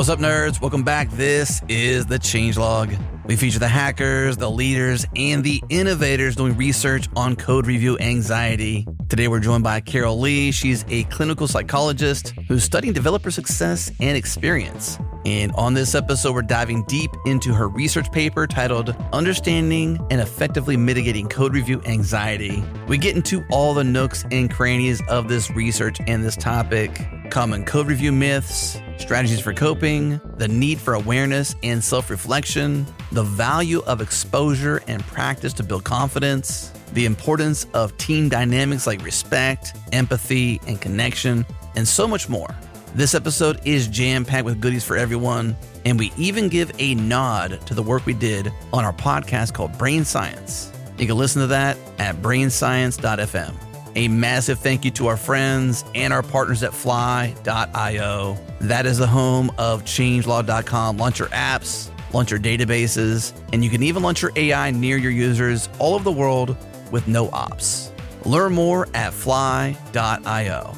What's up, nerds? Welcome back. This is The Changelog. We feature the hackers, the leaders, and the innovators doing research on code review anxiety. Today, we're joined by Carol Lee. She's a clinical psychologist who's studying developer success and experience. And on this episode, we're diving deep into her research paper titled Understanding and Effectively Mitigating Code Review Anxiety. We get into all the nooks and crannies of this research and this topic, common code review myths, strategies for coping, the need for awareness and self-reflection, the value of exposure and practice to build confidence, the importance of team dynamics like respect, empathy, and connection, and so much more. This episode is jam-packed with goodies for everyone, and we even give a nod to the work we did on our podcast called Brain Science. You can listen to that at brainscience.fm. A massive thank you to our friends and our partners at Fly.io. That is the home of changelog.com. Launch your apps, launch your databases, and you can even launch your AI near your users all over the world with no ops. Learn more at Fly.io.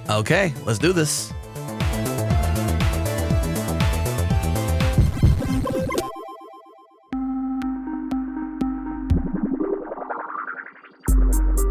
Okay, let's do this.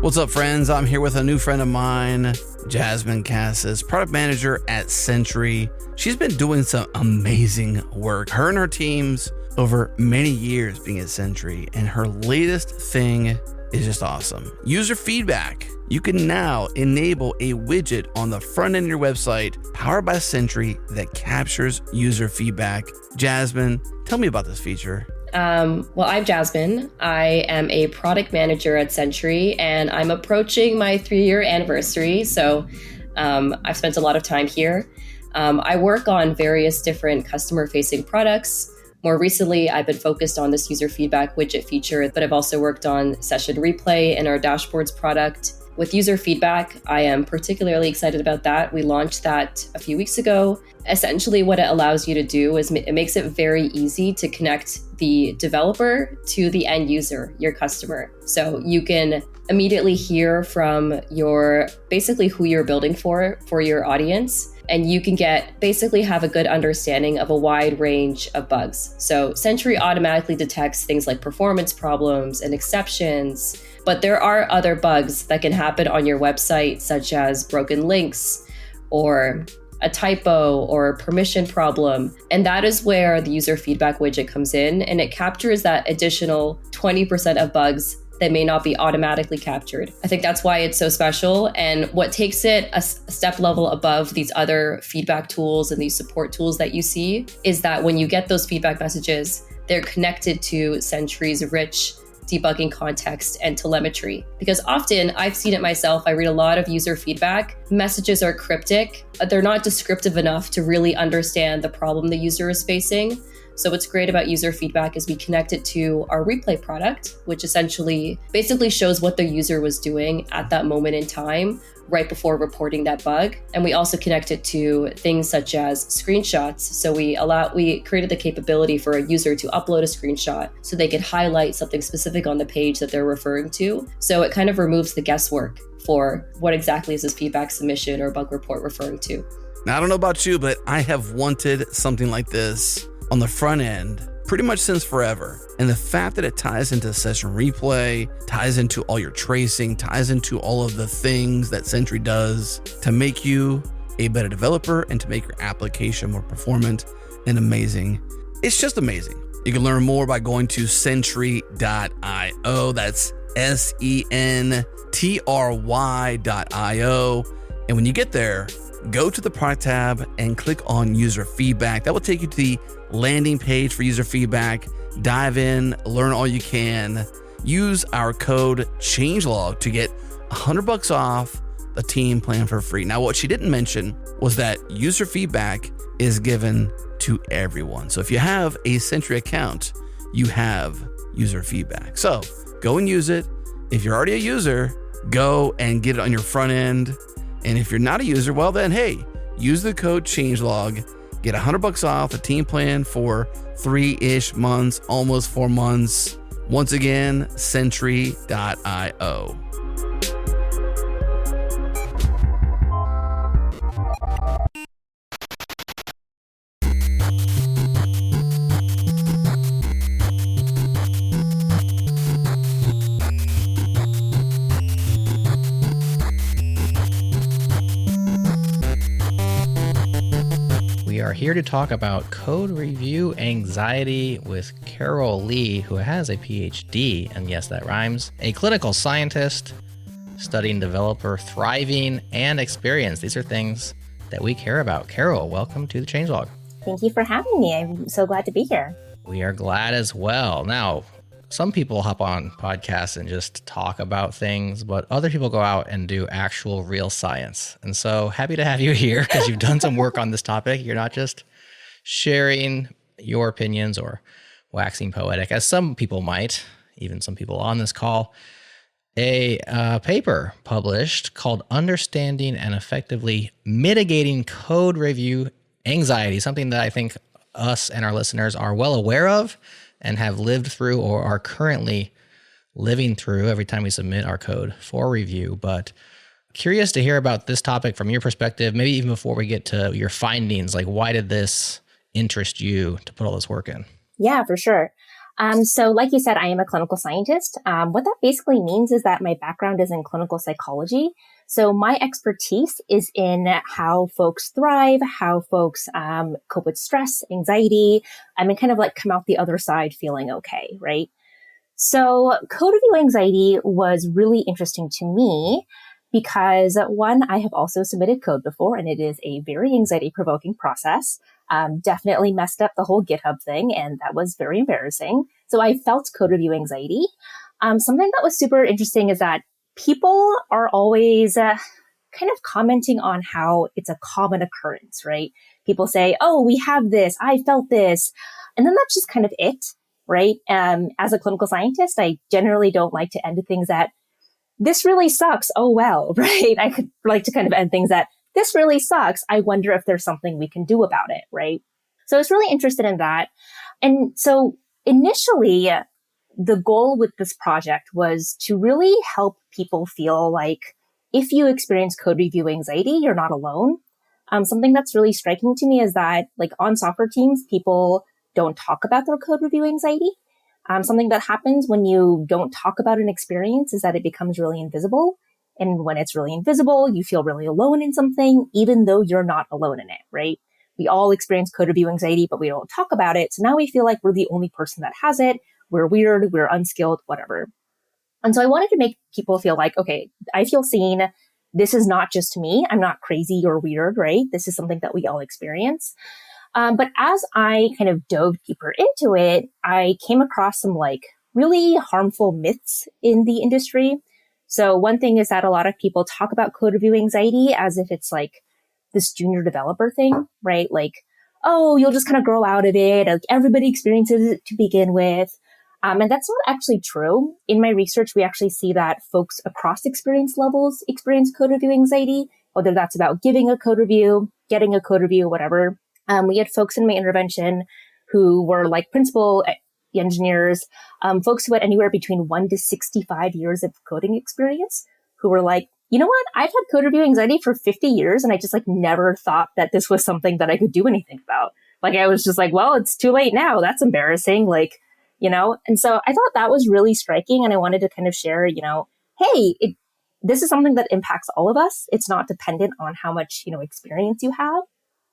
What's up, friends? I'm here with a new friend of mine, Jasmine Cassis, product manager at Sentry. She's been doing some amazing work, her and her teams, over many years being at Sentry, and her latest thing is just awesome. User feedback. You can now enable a widget on the front end of your website powered by Sentry that captures user feedback. Jasmine, tell me about this feature. Well, I'm Jasmine. I am a product manager at Sentry, and I'm approaching my 3-year anniversary. So I've spent a lot of time here. I work on various different customer-facing products. More recently, I've been focused on this user feedback widget feature, but I've also worked on Session Replay and our dashboards product. With user feedback, I am particularly excited about that. We launched that a few weeks ago. Essentially, what it allows you to do is it makes it very easy to connect the developer to the end user, your customer. So you can immediately hear from basically who you're building for your audience. And you can basically have a good understanding of a wide range of bugs. So Sentry automatically detects things like performance problems and exceptions, but there are other bugs that can happen on your website, such as broken links or a typo or a permission problem. And that is where the user feedback widget comes in, and it captures that additional 20% of bugs that may not be automatically captured. I think that's why it's so special. And what takes it a step level above these other feedback tools and these support tools that you see is that when you get those feedback messages, they're connected to Sentry's rich debugging context and telemetry. Because often, I've seen it myself, I read a lot of user feedback. Messages are cryptic. They're not descriptive enough to really understand the problem the user is facing. So what's great about user feedback is we connect it to our replay product, which basically shows what the user was doing at that moment in time, right before reporting that bug. And we also connect it to things such as screenshots. So we created the capability for a user to upload a screenshot so they could highlight something specific on the page that they're referring to. So it kind of removes the guesswork for what exactly is this feedback submission or bug report referring to. Now, I don't know about you, but I have wanted something like this on the front end pretty much since forever. And the fact that it ties into Session Replay, ties into all your tracing, ties into all of the things that Sentry does to make you a better developer and to make your application more performant and amazing. It's just amazing. You can learn more by going to sentry.io. That's SENTRY.io. And when you get there, go to the product tab and click on user feedback. That will take you to the landing page for user feedback. Dive in, learn all you can. Use our code CHANGELOG to get $100 off the team plan for free. Now, what she didn't mention was that user feedback is given to everyone. So if you have a Sentry account, you have user feedback. So go and use it. If you're already a user, go and get it on your front end. And if you're not a user, well then, hey, use the code CHANGELOG, get $100 off the team plan for 3-ish months, almost 4 months. Once again, Sentry.io. here to talk about code review anxiety with Carol Lee, who has a PhD, and yes, that rhymes, a clinical scientist studying developer thriving and experience. These are things that we care about. Carol, welcome to the Changelog. Thank you for having me. I'm so glad to be here. We are glad as well. Now, some people hop on podcasts and just talk about things, but other people go out and do actual real science. And so happy to have you here because you've done some work on this topic. You're not just sharing your opinions or waxing poetic, as some people might, even some people on this call. A paper published called Understanding and Effectively Mitigating Code Review Anxiety, something that I think us and our listeners are well aware of and have lived through or are currently living through every time we submit our code for review. But curious to hear about this topic from your perspective, maybe even before we get to your findings, like why did this interest you to put all this work in? Yeah, for sure. So like you said, I am a clinical scientist. What that basically means is that my background is in clinical psychology. So my expertise is in how folks thrive, how folks cope with stress, anxiety, and kind of like come out the other side feeling okay, right? So code review anxiety was really interesting to me because one, I have also submitted code before, and it is a very anxiety-provoking process. Definitely messed up the whole GitHub thing, and that was very embarrassing. So I felt code review anxiety. Something that was super interesting is that people are always kind of commenting on how it's a common occurrence, right? People say, oh, we have this, I felt this. And then that's just kind of it, right? As a clinical scientist, I generally don't like to end things at, this really sucks, oh well, right? I could like to kind of end things at, this really sucks. I wonder if there's something we can do about it, right? So I was really interested in that. And so initially, the goal with this project was to really help people feel like if you experience code review anxiety, you're not alone. Something that's really striking to me is that like on software teams, people don't talk about their code review anxiety. Something that happens when you don't talk about an experience is that it becomes really invisible. And when it's really invisible, you feel really alone in something, even though you're not alone in it, right? We all experience code review anxiety, but we don't talk about it. So now we feel like we're the only person that has it. We're weird, we're unskilled, whatever. And so I wanted to make people feel like, okay, I feel seen. This is not just me. I'm not crazy or weird, right? This is something that we all experience. But as I kind of dove deeper into it, I came across some like really harmful myths in the industry. So one thing is that a lot of people talk about code review anxiety as if it's like this junior developer thing, right? Like, oh, you'll just kind of grow out of it. Like everybody experiences it to begin with. And that's not actually true. In my research, we actually see that folks across experience levels experience code review anxiety, whether that's about giving a code review, getting a code review, whatever. We had folks in my intervention who were like principal engineers, folks who had anywhere between 1 to 65 years of coding experience, who were like, you know what? I've had code review anxiety for 50 years, and I just like never thought that this was something that I could do anything about. Like I was just like, well, it's too late now. That's embarrassing. Like, you know? And so I thought that was really striking. And I wanted to kind of share, you know, hey, this is something that impacts all of us. It's not dependent on how much, you know, experience you have.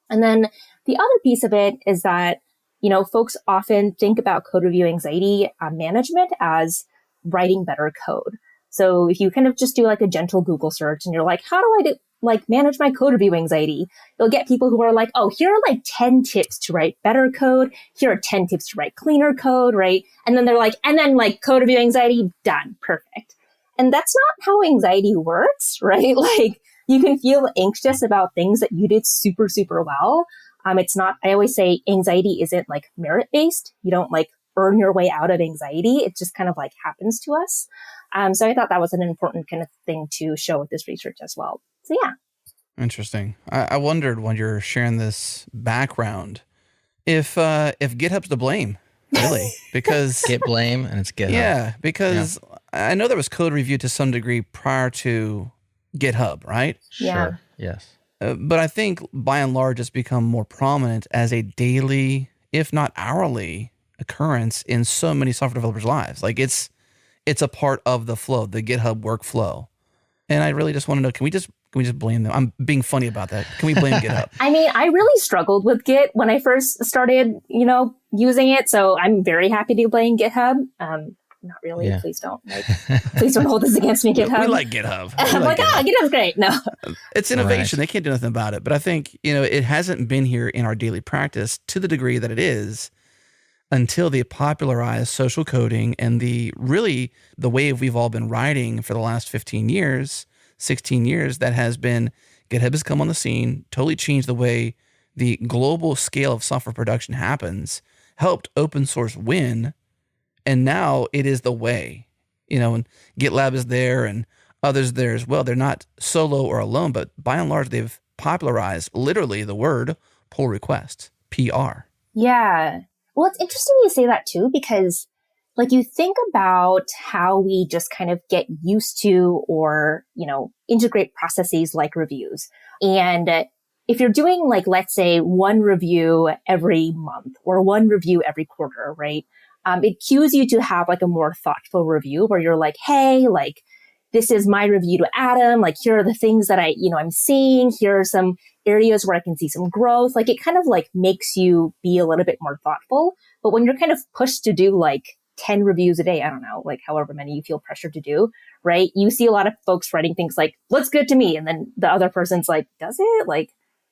And then the other piece of it is that, you know, folks often think about code review anxiety management as writing better code. So if you kind of just do like a gentle Google search and you're like, how do I manage my code review anxiety? You'll get people who are like, oh, here are like 10 tips to write better code. Here are 10 tips to write cleaner code, right? And then they're like, and then like code review anxiety, done, perfect. And that's not how anxiety works, right? Like you can feel anxious about things that you did super, super well. It's not, I always say anxiety isn't like merit-based. You don't like earn your way out of anxiety. It just kind of like happens to us. So I thought that was an important kind of thing to show with this research as well. So yeah. Interesting. I wondered when you're sharing this background, if GitHub's to blame, really, because Git blame and it's GitHub. Yeah, because I know there was code review to some degree prior to GitHub, right? Yeah. Sure. Yes. But I think by and large, it's become more prominent as a daily, if not hourly, occurrence in so many software developers' lives. Like it's a part of the flow, the GitHub workflow. And I really just want to know, can we just Can we just blame them? I'm being funny about that. Can we blame GitHub? I mean, I really struggled with Git when I first started, using it. So I'm very happy to blame GitHub. Not really. Yeah. Please don't. Please don't hold this against me, GitHub. We like GitHub. I'm like, GitHub's great. No. It's innovation. They can't do nothing about it. But I think, it hasn't been here in our daily practice to the degree that it is until they popularized social coding and the wave we've all been riding for the last 15 years, 16 years, that has been GitHub has come on the scene, totally changed the way the global scale of software production happens, helped open source win. And now it is the way, and GitLab is there and others there as well. They're not solo or alone, but by and large, they've popularized literally the word pull request, PR. Yeah. Well, it's interesting you say that too, because you think about how we just kind of get used to or, integrate processes like reviews. And if you're doing let's say one review every month or one review every quarter, right? It cues you to have a more thoughtful review where you're like, hey, this is my review to Adam. Here are the things that I'm seeing. Here are some areas where I can see some growth. It kind of makes you be a little bit more thoughtful. But when you're kind of pushed to do 10 reviews a day, I don't know, however many you feel pressured to do, right? You see a lot of folks writing things like, looks good to me. And then the other person's like, does it?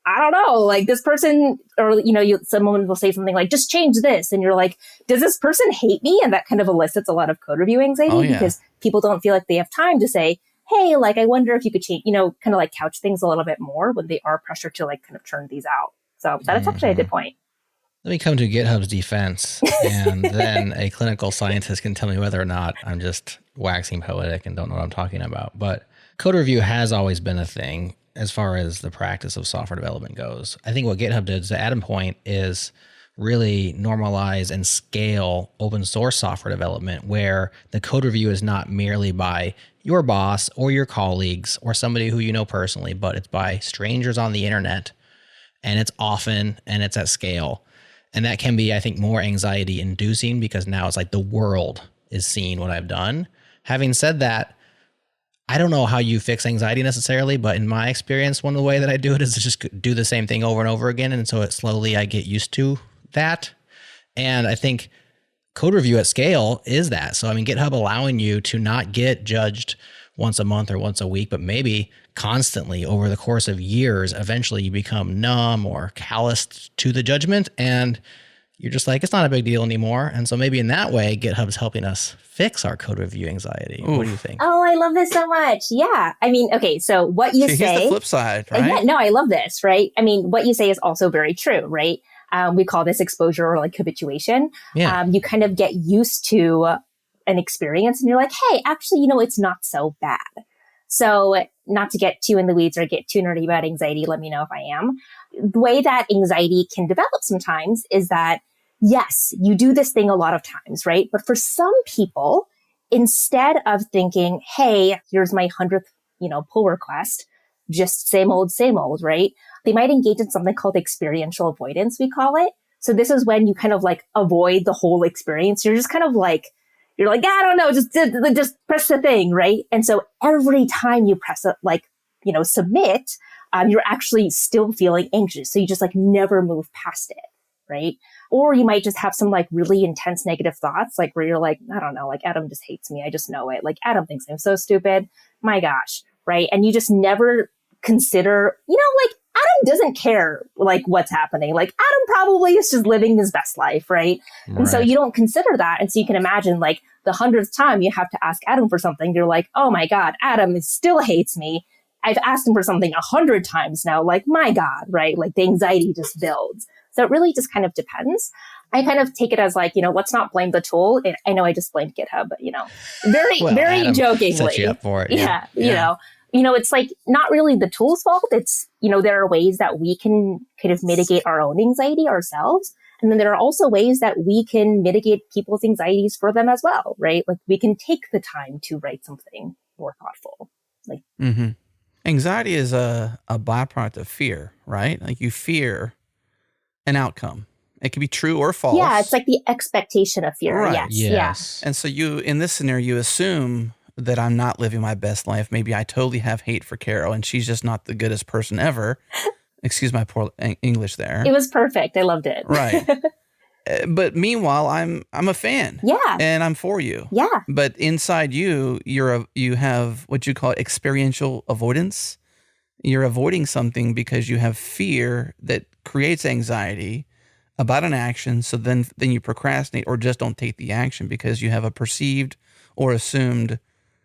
I don't know, this person, or, someone will say something like, just change this. And you're like, does this person hate me? And that kind of elicits a lot of code review anxiety because people don't feel like they have time to say, hey, I wonder if you could change, kind of couch things a little bit more when they are pressured to kind of churn these out. So that's actually a good point. Let me come to GitHub's defense, and then a clinical scientist can tell me whether or not I'm just waxing poetic and don't know what I'm talking about. But code review has always been a thing as far as the practice of software development goes. I think what GitHub did, to Adam's point, is really normalize and scale open source software development where the code review is not merely by your boss or your colleagues or somebody who you know personally, but it's by strangers on the internet, and it's often and it's at scale. And that can be, I think, more anxiety inducing because now it's the world is seeing what I've done. Having said that, I don't know how you fix anxiety necessarily, but in my experience, one of the way that I do it is to just do the same thing over and over again. And so I get used to that. And I think code review at scale is that. So, GitHub allowing you to not get judged once a month or once a week, but maybe constantly over the course of years, eventually you become numb or calloused to the judgment and you're just it's not a big deal anymore. And so maybe in that way, GitHub's helping us fix our code review anxiety. Oof. What do you think? Oh, I love this so much. Yeah. Okay. So what you say. Here's the flip side, right? Yeah, no, I love this, right? What you say is also very true, right? We call this exposure or habituation. Yeah. You kind of get used to an experience and you're like, hey, actually, it's not so bad. So not to get too in the weeds or get too nerdy about anxiety, let me know if I am. The way that anxiety can develop sometimes is that, yes, you do this thing a lot of times, right? But for some people, instead of thinking, hey, here's my 100th, pull request, just same old, right? They might engage in something called experiential avoidance, we call it. So this is when you kind of avoid the whole experience. You're just kind of you're I don't know, just press the thing, right? And so every time you press it, submit, you're actually still feeling anxious. So you just never move past it, right? Or you might just have some really intense negative thoughts, where you're I don't know, Adam just hates me. I just know it. Adam thinks I'm so stupid. My gosh, right? And you just never consider, Adam doesn't care what's happening. Adam probably is just living his best life, right? And so you don't consider that. And so you can imagine the 100th time you have to ask Adam for something, you're oh my God, Adam still hates me. I've asked him for something 100 times now. My God, right? The anxiety just builds. So it really just kind of depends. I kind of take it as let's not blame the tool. I know I just blamed GitHub, but very Adam jokingly. Set you up for it. Yeah. It's not really the tool's fault. It's, there are ways that we can kind of mitigate our own anxiety ourselves. And then there are also ways that we can mitigate people's anxieties for them as well, right? We can take the time to write something more thoughtful. Anxiety is a byproduct of fear, right? You fear an outcome. It can be true or false. Yeah, it's the expectation of fear. Right. Yes. Yes. And so in this scenario, you assume that I'm not living my best life. Maybe I totally have hate for Carol and she's just not the goodest person ever. Excuse my poor English there. It was perfect. I loved it. Right. But meanwhile, I'm a fan. Yeah. And I'm for you. Yeah. But inside you, you have what you call experiential avoidance. You're avoiding something because you have fear that creates anxiety about an action. So then you procrastinate or just don't take the action because you have a perceived or assumed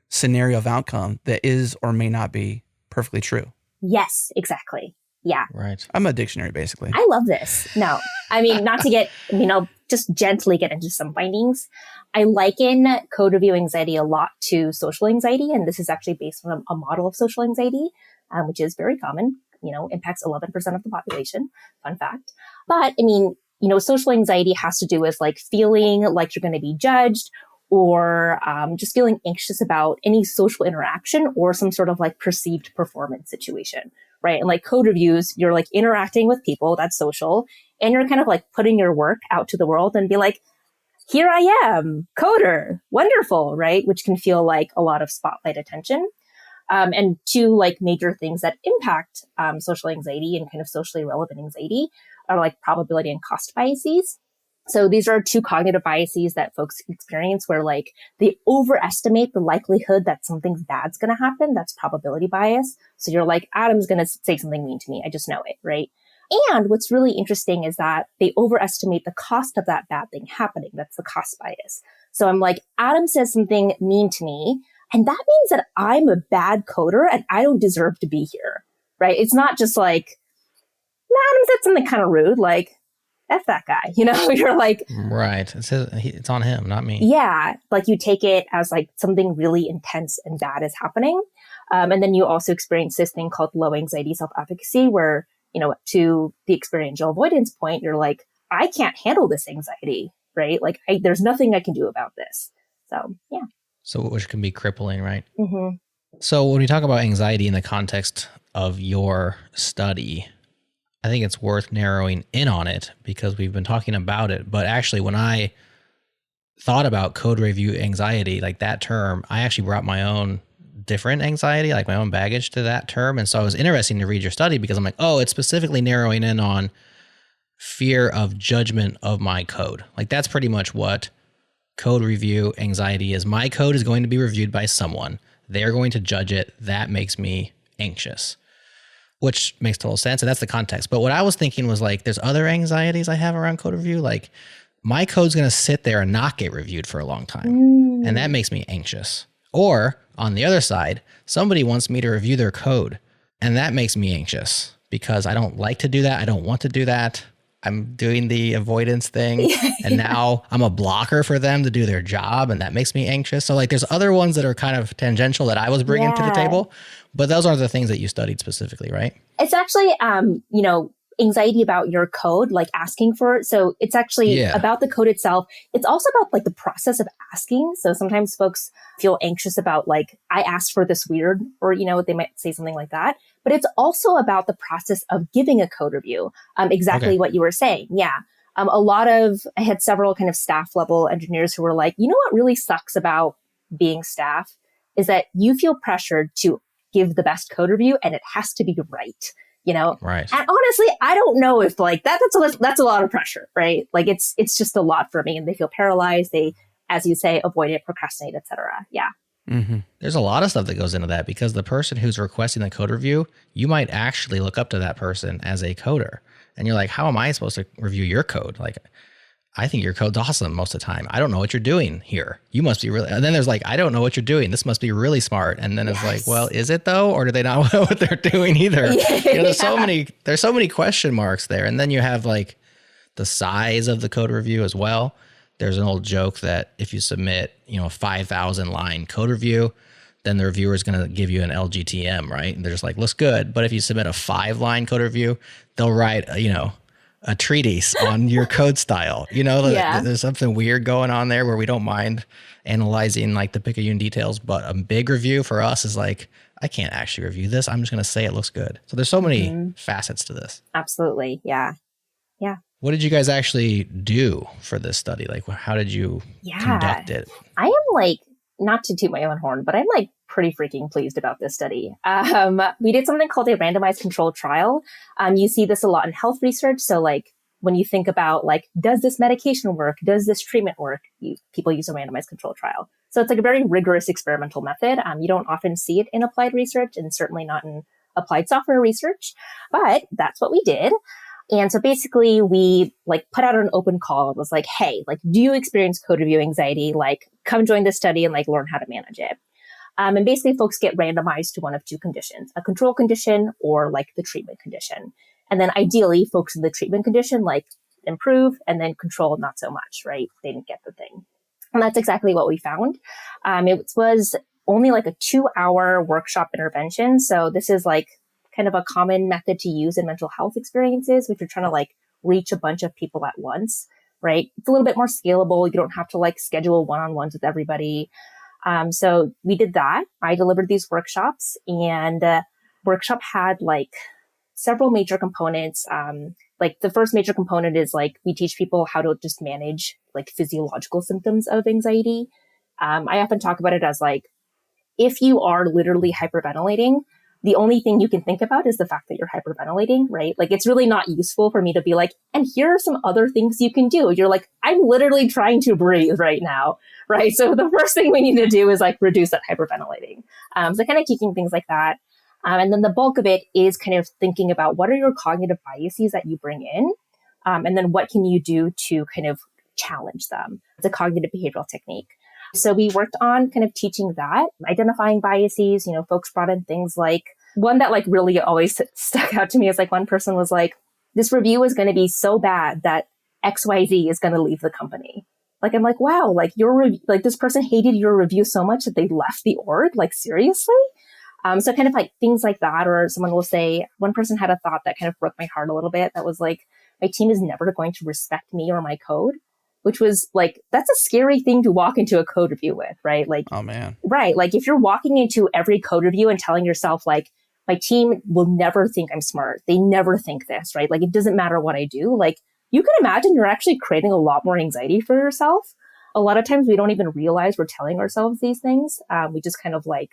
scenario of outcome that is or may not be perfectly true. Yes, exactly. Yeah. Right. I'm a dictionary, basically. I love this. No, I mean, not to get, I'll just gently get into some findings. I liken code review anxiety a lot to social anxiety. And this is actually based on a model of social anxiety, which is very common, impacts 11% of the population. Fun fact. But social anxiety has to do with like feeling like you're going to be judged or just feeling anxious about any social interaction or some sort of like perceived performance situation. Right. And like code reviews, you're like interacting with people, that's social. And you're kind of like putting your work out to the world and be like, here I am, coder, wonderful, right? Which can feel like a lot of spotlight attention. And two like major things that impact social anxiety and kind of socially relevant anxiety are like probability and cost biases. So these are two cognitive biases that folks experience where like they overestimate the likelihood that something bad's going to happen. That's probability bias. So you're like, Adam's going to say something mean to me. I just know it, right? And what's really interesting is that they overestimate the cost of that bad thing happening. That's the cost bias. So I'm like, Adam says something mean to me, and that means that I'm a bad coder and I don't deserve to be here, right? It's not just like, Adam said something kind of rude, like, F that guy, you're like, right. It's on him, not me. Yeah. Like you take it as like something really intense and bad is happening. And then you also experience this thing called low anxiety self-efficacy where, to the experiential avoidance point, you're like, I can't handle this anxiety, right? Like there's nothing I can do about this. So, yeah. So which can be crippling, right? Mm-hmm. So when we talk about anxiety in the context of your study, I think it's worth narrowing in on it because we've been talking about it. But actually, when I thought about code review anxiety, like that term, I actually brought my own different anxiety, like my own baggage to that term. And so it was interesting to read your study because I'm like, oh, it's specifically narrowing in on fear of judgment of my code. Like that's pretty much what code review anxiety is. My code is going to be reviewed by someone. They're going to judge it. That makes me anxious. Which makes total sense. And that's the context. But what I was thinking was like, there's other anxieties I have around code review. Like my code's going to sit there and not get reviewed for a long time. And that makes me anxious. Or on the other side, somebody wants me to review their code and that makes me anxious because I don't like to do that. I don't want to do that. I'm doing the avoidance thing and now I'm a blocker for them to do their job and that makes me anxious. So like there's other ones that are kind of tangential that I was bringing to the table, but those are the things that you studied specifically, right? It's actually, anxiety about your code, like asking for it. So it's actually about the code itself. It's also about like the process of asking. So sometimes folks feel anxious about like, I asked for this weird, or, they might say something like that. But it's also about the process of giving a code review. Exactly what you were saying. Yeah. I had several kind of staff level engineers who were like, what really sucks about being staff is that you feel pressured to give the best code review and it has to be right. Right. And honestly, I don't know if like that's a lot of pressure, right? Like it's just a lot for me and they feel paralyzed. They, as you say, avoid it, procrastinate, etc. Yeah. Mm-hmm. There's a lot of stuff that goes into that because the person who's requesting the code review, you might actually look up to that person as a coder and you're like, how am I supposed to review your code? Like, I think your code's awesome most of the time. I don't know what you're doing here. You must be really, and then there's like, I don't know what you're doing. This must be really smart. And then it's like, well, is it though? Or do they not know what they're doing either? There's so many question marks there. And then you have like the size of the code review as well. There's an old joke that if you submit, a 5,000 line code review, then the reviewer is going to give you an LGTM, right? And they're just like, looks good. But if you submit a 5-line code review, they'll write, a treatise on your code style. There's something weird going on there where we don't mind analyzing like the Picayune details, but a big review for us is like, I can't actually review this. I'm just going to say it looks good. So there's so many facets to this. Absolutely. Yeah. Yeah. What did you guys actually do for this study? Like, how did you conduct it? I am like not to toot my own horn, but I'm like pretty freaking pleased about this study. We did something called a randomized controlled trial. You see this a lot in health research. So like when you think about like, does this medication work? Does this treatment work? People use a randomized controlled trial. So it's like a very rigorous experimental method. You don't often see it in applied research and certainly not in applied software research, but that's what we did. And so basically we like put out an open call. It was like, hey, like, do you experience code review anxiety? Like come join this study and like learn how to manage it. And basically folks get randomized to one of two conditions, a control condition or like the treatment condition. And then ideally folks in the treatment condition like improve and then control not so much, right? They didn't get the thing. And that's exactly what we found. It was only like a 2-hour workshop intervention. So this is like kind of a common method to use in mental health experiences, if you're trying to like reach a bunch of people at once, right? It's a little bit more scalable. You don't have to like schedule one-on-ones with everybody. So we did that. I delivered these workshops, and workshop had like several major components. Like the first major component is like we teach people how to just manage like physiological symptoms of anxiety. I often talk about it as like, if you are literally hyperventilating, the only thing you can think about is the fact that you're hyperventilating, right? Like it's really not useful for me to be like, and here are some other things you can do. You're like, I'm literally trying to breathe right now, right? So the first thing we need to do is like reduce that hyperventilating. So kind of teaching things like that. And then the bulk of it is kind of thinking about what are your cognitive biases that you bring in? And then what can you do to kind of challenge them? It's a cognitive behavioral technique. So we worked on kind of teaching that, identifying biases. You know, folks brought in things like one that like really always stuck out to me is like one person was like, this review is going to be so bad that XYZ is going to leave the company. Like, I'm like, wow, like like this person hated your review so much that they left the org. Like, seriously? So kind of like things like that, or someone will say, one person had a thought that kind of broke my heart a little bit. That was like, my team is never going to respect me or my code. Which was like, that's a scary thing to walk into a code review with, right? Like, oh man, right. Like if you're walking into every code review and telling yourself like, my team will never think I'm smart. They never think this, right? Like it doesn't matter what I do. Like you can imagine you're actually creating a lot more anxiety for yourself. A lot of times we don't even realize we're telling ourselves these things. We just kind of like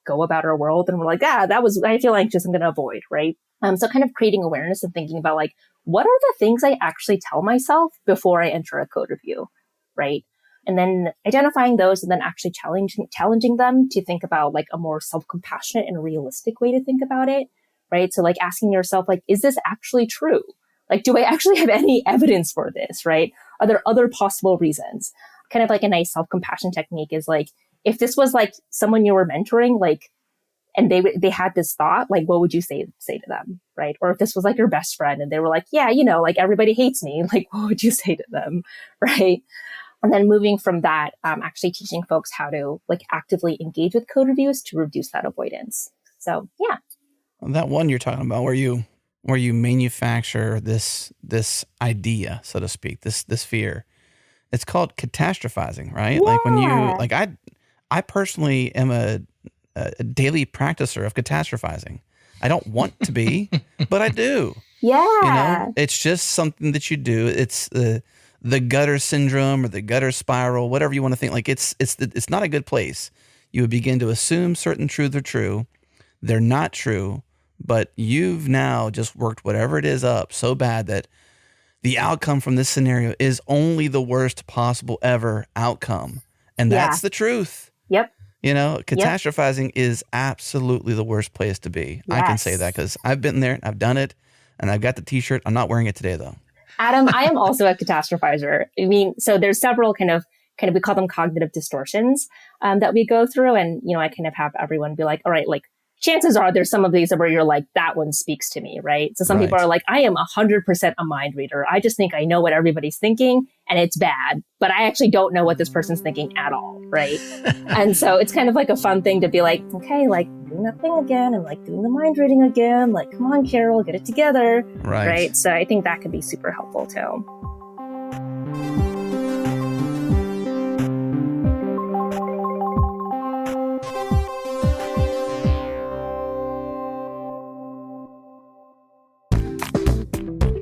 go about our world and we're like, I feel anxious, I'm going to avoid, right? So kind of creating awareness and thinking about like, what are the things I actually tell myself before I enter a code review, right? And then identifying those and then actually challenging them to think about like a more self-compassionate and realistic way to think about it, right? So like asking yourself, like, is this actually true? Like, do I actually have any evidence for this, right? Are there other possible reasons? Kind of like a nice self-compassion technique is like, if this was like someone you were mentoring, like, and they had this thought, like, what would you say to them, right? Or if this was like your best friend and they were like, yeah, you know, like everybody hates me, like, what would you say to them, right? And then moving from that, actually teaching folks how to like actively engage with code reviews to reduce that avoidance. So yeah. That one you're talking about where you manufacture this idea, so to speak, this fear, it's called catastrophizing, right? Yeah. Like when you, like I personally am a daily practicer of catastrophizing. I don't want to be, but I do. Yeah. You know, it's just something that you do. It's the gutter syndrome or the gutter spiral, whatever you want to think. Like it's not a good place. You would begin to assume certain truths are true. They're not true, but you've now just worked whatever it is up so bad that the outcome from this scenario is only the worst possible ever outcome. And that's the truth. Yep. You know, catastrophizing is absolutely the worst place to be. Yes. I can say that because I've been there, I've done it, and I've got the t-shirt. I'm not wearing it today though. Adam, I am also a catastrophizer. I mean, so there's several kind of, we call them cognitive distortions that we go through. And, you know, I kind of have everyone be like, all right, like chances are there's some of these where you're like, that one speaks to me, right? So some people are like, I am 100% a mind reader. I just think I know what everybody's thinking and it's bad, but I actually don't know what this person's thinking at all, right? And so it's kind of like a fun thing to be like, okay, like doing that thing again and like doing the mind reading again. Like, come on, Carol, get it together, right? So I think that could be super helpful too.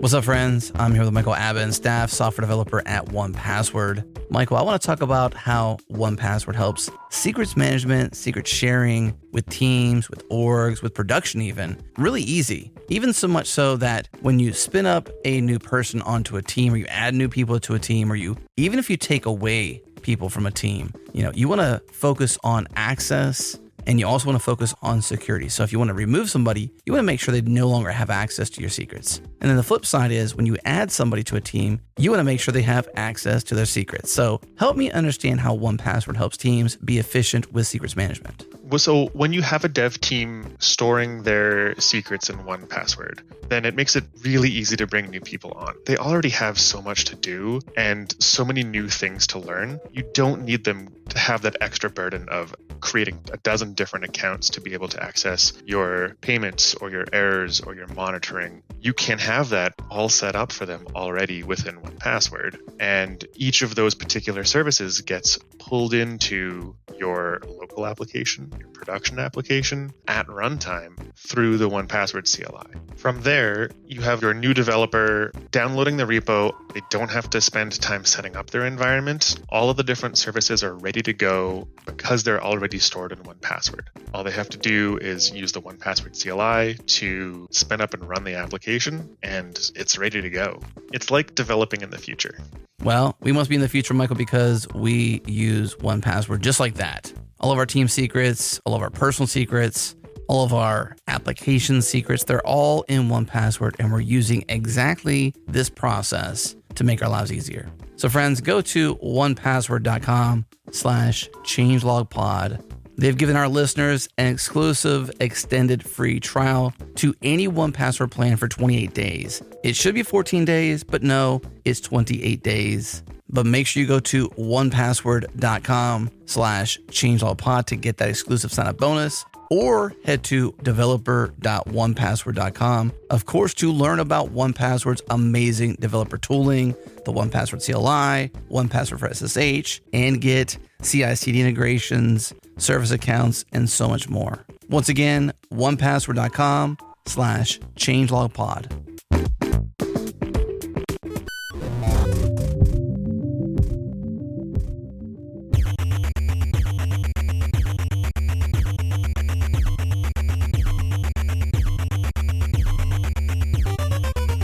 What's up, friends? I'm here with Michael Abbott, staff software developer at 1Password. Michael, I want to talk about how 1Password helps secrets management, secret sharing with teams, with orgs, with production even, really easy. Even so much so that when you spin up a new person onto a team, or you add new people to a team, or even if you take away people from a team, you want to focus on access. And you also want to focus on security. So if you want to remove somebody, you want to make sure they no longer have access to your secrets. And then the flip side is when you add somebody to a team, you want to make sure they have access to their secrets. So help me understand how 1Password helps teams be efficient with secrets management. So when you have a dev team storing their secrets in 1Password, then it makes it really easy to bring new people on. They already have so much to do and so many new things to learn. You don't need them to have that extra burden of creating a dozen different accounts to be able to access your payments or your errors or your monitoring. You can have that all set up for them already within 1Password. And each of those particular services gets pulled into your local application, your production application at runtime through the 1Password CLI. From there, you have your new developer downloading the repo. They don't have to spend time setting up their environment. All of the different services are ready to go because they're already stored in 1Password. All they have to do is use the 1Password CLI to spin up and run the application, and it's ready to go. It's like developing in the future. Well, we must be in the future, Michael, because we use 1Password just like that. All of our team secrets, all of our personal secrets, all of our application secrets, they're all in 1Password, and we're using exactly this process to make our lives easier. So friends, go to 1Password.com/changelogpod. They've given our listeners an exclusive extended free trial to any 1Password plan for 28 days. It should be 14 days, but no, it's 28 days. But make sure you go to 1Password.com/changelogpod to get that exclusive sign-up bonus, or head to developer.1password.com, of course, to learn about 1Password's amazing developer tooling, the 1Password CLI, 1Password for SSH, and get CI/CD integrations, service accounts, and so much more. Once again, 1Password.com/changelogpod.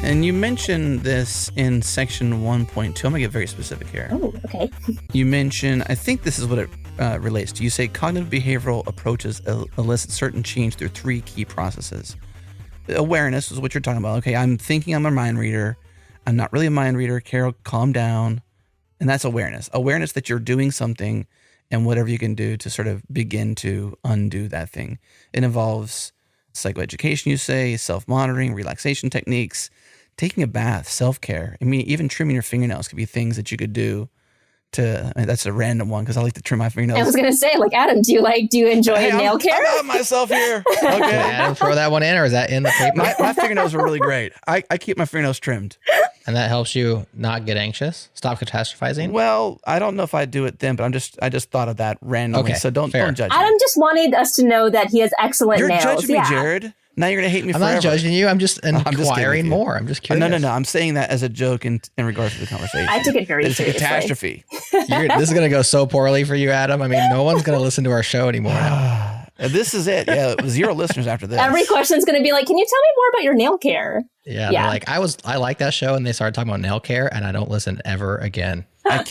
And you mentioned this in section 1.2. I'm going to get very specific here. Oh, okay. You mentioned, I think this is what it relates to. You say cognitive behavioral approaches elicit certain change through three key processes. Awareness is what you're talking about. Okay, I'm thinking I'm a mind reader. I'm not really a mind reader. Carol, calm down. And that's awareness. Awareness that you're doing something and whatever you can do to sort of begin to undo that thing. It involves psychoeducation, you say, self-monitoring, relaxation techniques, taking a bath, self-care. I mean, even trimming your fingernails could be things that you could do to, that's a random one because I like to trim my fingernails. I was going to say, like, Adam, do you enjoy nail care? I'm out myself here. Okay. Did Adam throw that one in, or is that in the paper? My fingernails were really great. I keep my fingernails trimmed. And that helps you not get anxious, stop catastrophizing? Well, I don't know if I'd do it then, but I just thought of that randomly. Okay, So don't judge me. Adam just wanted us to know that he has excellent You're nails. judging me, Jared. Now you're going to hate me I'm forever. not judging you. I'm just kidding with inquiring you. more. I'm just curious. No. I'm saying that as a joke in regards to the conversation. I took it very It's a seriously. catastrophe. This is going to go so poorly for you, Adam. I mean, no one's going to listen to our show anymore now. This is it. Yeah, 0 listeners after this. Every question's going to be like, can you tell me more about your nail care? Yeah, Yeah. they're like, I like that show, and they started talking about nail care, and I don't listen ever again. I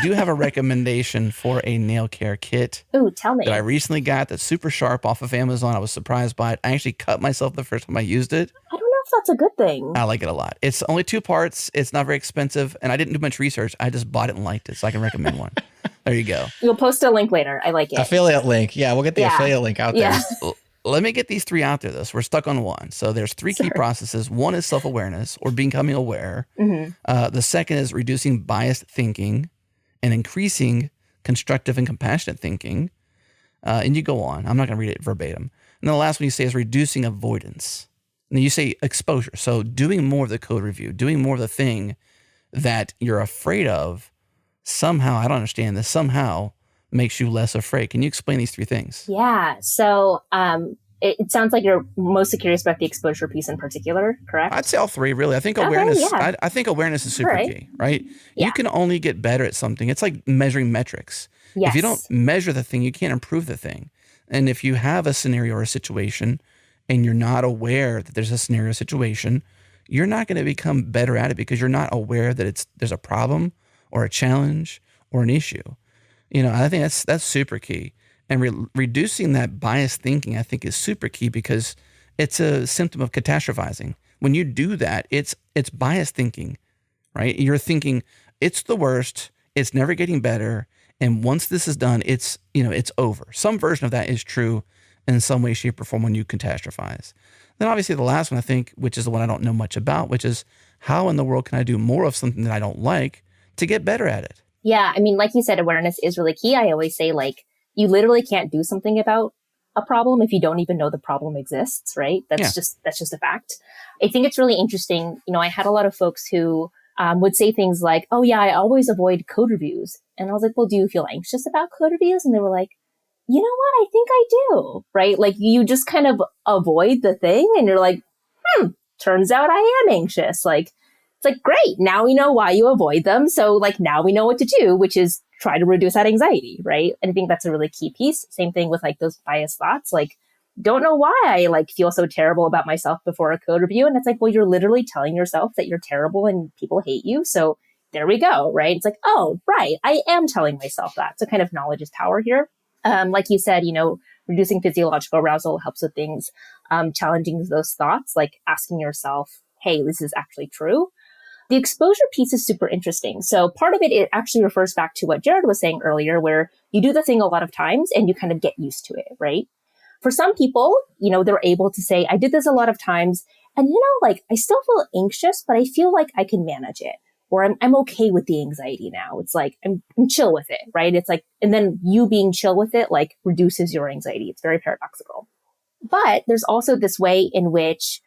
do have a recommendation for a nail care kit Ooh, tell me. that I recently got that's super sharp off of Amazon. I was surprised by it. I actually cut myself the first time I used it. I don't know if that's a good thing. I like it a lot. It's only 2 parts. It's not very expensive, and I didn't do much research. I just bought it and liked it, so I can recommend one. There you go. We'll post a link later. I like it. Affiliate link. Yeah, we'll get the Yeah. affiliate link out Yeah. there. Let me get these 3 out there, though. So we're stuck on 1. So there's 3 key processes. 1 is self-awareness or becoming aware. Mm-hmm. The second is reducing biased thinking and increasing constructive and compassionate thinking. And you go on. I'm not going to read it verbatim. And then the last one you say is reducing avoidance. And then you say exposure. So doing more of the code review, doing more of the thing that you're afraid of, somehow, I don't understand this, somehow makes you less afraid. Can you explain these 3 things? Yeah. So it sounds like you're mostly curious about the exposure piece in particular, correct? I'd say all three, really. I think Okay, awareness. yeah. I think awareness is super Right. key, right? Yeah. You can only get better at something. It's like measuring metrics. Yes. If you don't measure the thing, you can't improve the thing. And if you have a scenario or a situation, and you're not aware that there's a scenario or situation, you're not going to become better at it because you're not aware that there's a problem or a challenge or an issue. I think that's super key. And reducing that biased thinking, I think, is super key because it's a symptom of catastrophizing. When you do that, it's biased thinking, right? You're thinking it's the worst, it's never getting better, and once this is done, it's over. Some version of that is true in some way, shape, or form when you catastrophize. Then obviously the last one, I think, which is the one I don't know much about, which is how in the world can I do more of something that I don't like to get better at it? Yeah, I mean, like you said, awareness is really key. I always say, like, you literally can't do something about a problem if you don't even know the problem exists, right? That's just a fact. I think it's really interesting. I had a lot of folks who would say things like, oh yeah, I always avoid code reviews. And I was like, well, do you feel anxious about code reviews? And they were like, you know what? I think I do, right? Like you just kind of avoid the thing and you're like, turns out I am anxious. Like, it's like, great. Now we know why you avoid them. So like now we know what to do, which is try to reduce that anxiety, right? And I think that's a really key piece. Same thing with like those biased thoughts. Like, don't know why I like feel so terrible about myself before a code review. And it's like, well, you're literally telling yourself that you're terrible and people hate you. So there we go, right? It's like, oh, right. I am telling myself that. So kind of knowledge is power here. Like you said, reducing physiological arousal helps with things, challenging those thoughts, like asking yourself, hey, this is actually true. The exposure piece is super interesting. So part of it actually refers back to what Jared was saying earlier, where you do the thing a lot of times and you kind of get used to it, right? For some people, they're able to say, I did this a lot of times and, like I still feel anxious, but I feel like I can manage it. Or I'm okay with the anxiety now. It's like, I'm chill with it, right? It's like, and then you being chill with it, like reduces your anxiety. It's very paradoxical. But there's also this way in which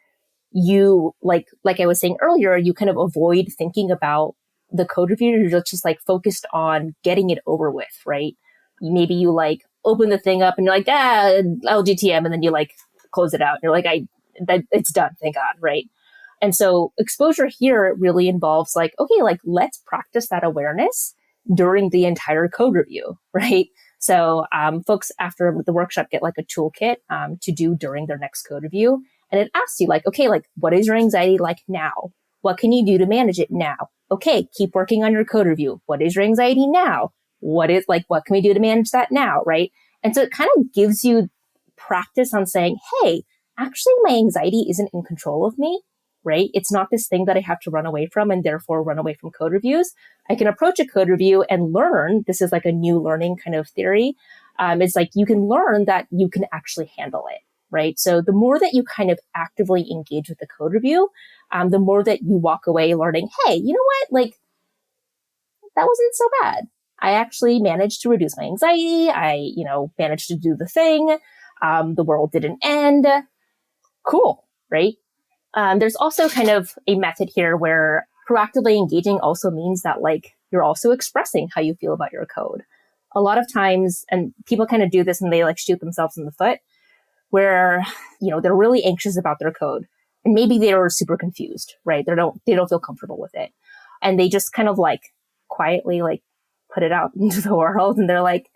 you, like I was saying earlier, you kind of avoid thinking about the code review. You're just like focused on getting it over with, right? Maybe you like open the thing up and you're like, LGTM, and then you like close it out. And you're like, it's done, thank God, right? And so exposure here really involves like, okay, like let's practice that awareness during the entire code review, right? So folks after the workshop get like a toolkit to do during their next code review. And it asks you like, okay, like what is your anxiety like now? What can you do to manage it now? Okay, keep working on your code review. What is your anxiety now? What can we do to manage that now, right? And so it kind of gives you practice on saying, hey, actually my anxiety isn't in control of me. Right? It's not this thing that I have to run away from and therefore run away from code reviews. I can approach a code review and learn. This is like a new learning kind of theory. It's like you can learn that you can actually handle it, right? So the more that you kind of actively engage with the code review, the more that you walk away learning, hey, you know what? Like that wasn't so bad. I actually managed to reduce my anxiety. I, managed to do the thing. The world didn't end. Cool, right? There's also kind of a method here where proactively engaging also means that like you're also expressing how you feel about your code. A lot of times, and people kind of do this and they like shoot themselves in the foot where, they're really anxious about their code and maybe they're super confused, right? They don't feel comfortable with it. And they just kind of like quietly like put it out into the world and they're like,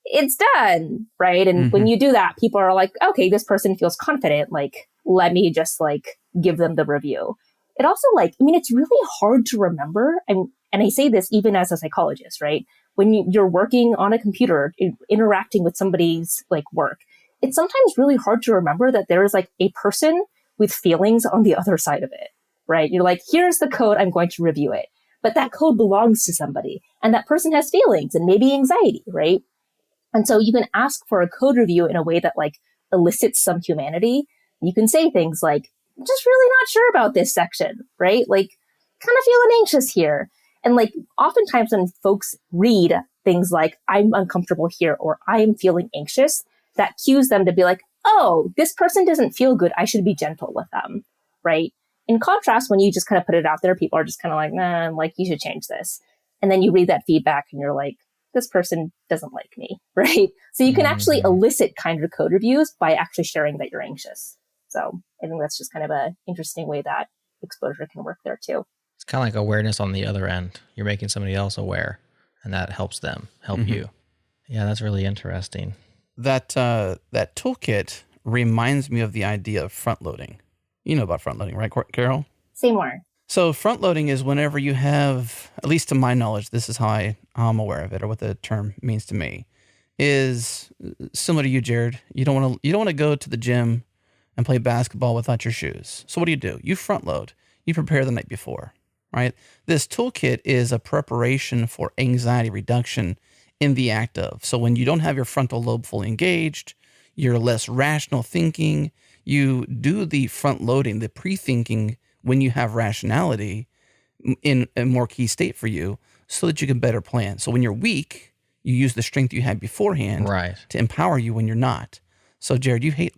it's done, right? And when you do that, people are like, okay, this person feels confident. Like, let me just like give them the review. It also it's really hard to remember. And I say this even as a psychologist, right? When you're working on a computer, interacting with somebody's like work, it's sometimes really hard to remember that there is like a person with feelings on the other side of it, right? You're like, here's the code, I'm going to review it. But that code belongs to somebody and that person has feelings and maybe anxiety, right? And so you can ask for a code review in a way that like elicits some humanity. You can say things like, just really not sure about this section, right? Like kind of feeling anxious here. And like oftentimes when folks read things like, I'm uncomfortable here or I am feeling anxious, that cues them to be like, oh, this person doesn't feel good. I should be gentle with them, right? In contrast, when you just kind of put it out there, people are just kind of like, nah, like you should change this. And then you read that feedback and you're like, this person doesn't like me, right? So you can actually elicit kinder code reviews by actually sharing that you're anxious. So I think that's just kind of an interesting way that exposure can work there too. It's kind of like awareness on the other end. You're making somebody else aware, and that helps them help you. Yeah, that's really interesting. That toolkit reminds me of the idea of front loading. You know about front loading, right, Carol? Say more. So front loading is whenever you have, at least to my knowledge, this is how I'm aware of it, or what the term means to me, is similar to you, Jared. You don't want to go to the gym and play basketball without your shoes. So what do? You front load. You prepare the night before, right? This toolkit is a preparation for anxiety reduction in the act of. So when you don't have your frontal lobe fully engaged, you're less rational thinking. You do the front loading, the pre-thinking when you have rationality in a more key state for you so that you can better plan. So when you're weak, you use the strength you had beforehand to empower you when you're not. So Jared, you hate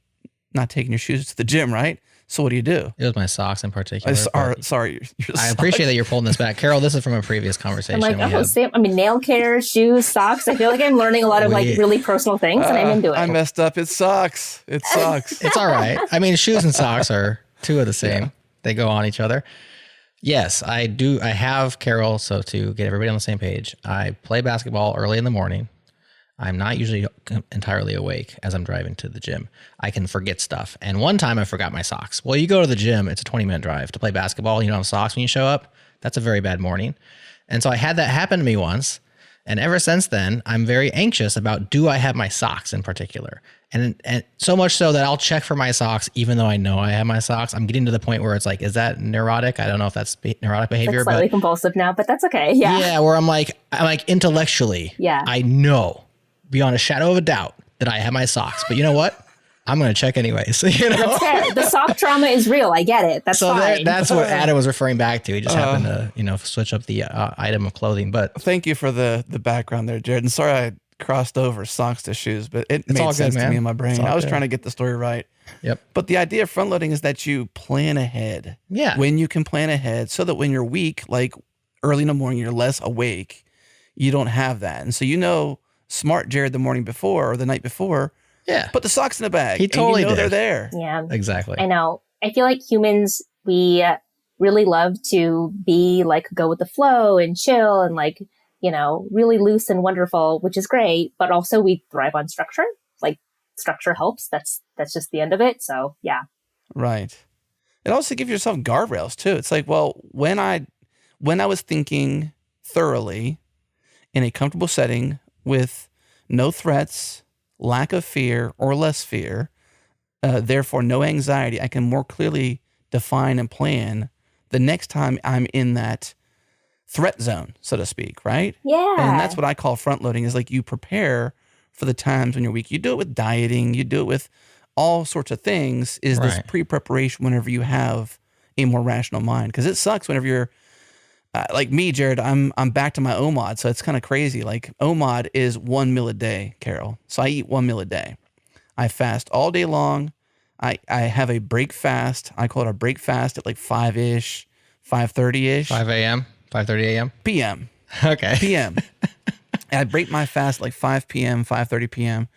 not taking your shoes to the gym, right? So what do? It was my socks in particular. Sorry. I appreciate that you're pulling this back. Carol, this is from a previous conversation. I'm like, Sam, nail care, shoes, socks. I feel like I'm learning a lot of really personal things and I'm into it. I messed up. It's socks. It's all right. I mean, shoes and socks are two of the same. Yeah. They go on each other. Yes, I do. I have, Carol, so to get everybody on the same page, I play basketball early in the morning. I'm not usually entirely awake as I'm driving to the gym. I can forget stuff. And one time I forgot my socks. Well, you go to the gym, it's a 20-minute drive. To play basketball, you don't have socks when you show up. That's a very bad morning. And so I had that happen to me once. And ever since then, I'm very anxious about, do I have my socks in particular? And so much so that I'll check for my socks, even though I know I have my socks. I'm getting to the point where it's like, is that neurotic? I don't know if that's neurotic behavior. It's slightly compulsive now, but that's okay. Yeah. Yeah, where I'm like intellectually, I know beyond a shadow of a doubt that I have my socks. But you know what? I'm going to check anyways. You know? That's fair. The sock trauma is real. I get it. That's fine. That's what Adam was referring back to. He just happened to, switch up the item of clothing. But thank you for the background there, Jared. And sorry I crossed over socks to shoes, but it made sense to me in my brain. I was trying to get the story right. Yep. But the idea of front loading is that you plan ahead. Yeah. When you can plan ahead so that when you're weak, like early in the morning, you're less awake, you don't have that. And so smart Jared the morning before or the night before, put the socks in the bag. He totally and did. They're there. Yeah. Exactly. I know. I feel like humans, we really love to be like, go with the flow and chill and really loose and wonderful, which is great. But also we thrive on structure. Like structure helps. That's just the end of it. So yeah. Right. It also gives yourself guardrails too. It's like, well, when I was thinking thoroughly in a comfortable setting with no threats, lack of fear or less fear, therefore no anxiety, I can more clearly define and plan the next time I'm in that threat zone, so to speak, right? Yeah. And that's what I call front loading, is like you prepare for the times when you're weak. You do it with dieting, you do it with all sorts of things, is this pre-preparation whenever you have a more rational mind. Because it sucks whenever you're, like me, Jared, I'm back to my OMOD, so it's kind of crazy. Like OMOD is 1 meal a day, Carol. So I eat 1 meal a day. I fast all day long. I have a break fast. I call it a break fast at like 5-ish, 5:30-ish. 5 a.m., 5:30 a.m.? PM. Okay. PM. I break my fast like 5 p.m., 5:30 p.m.,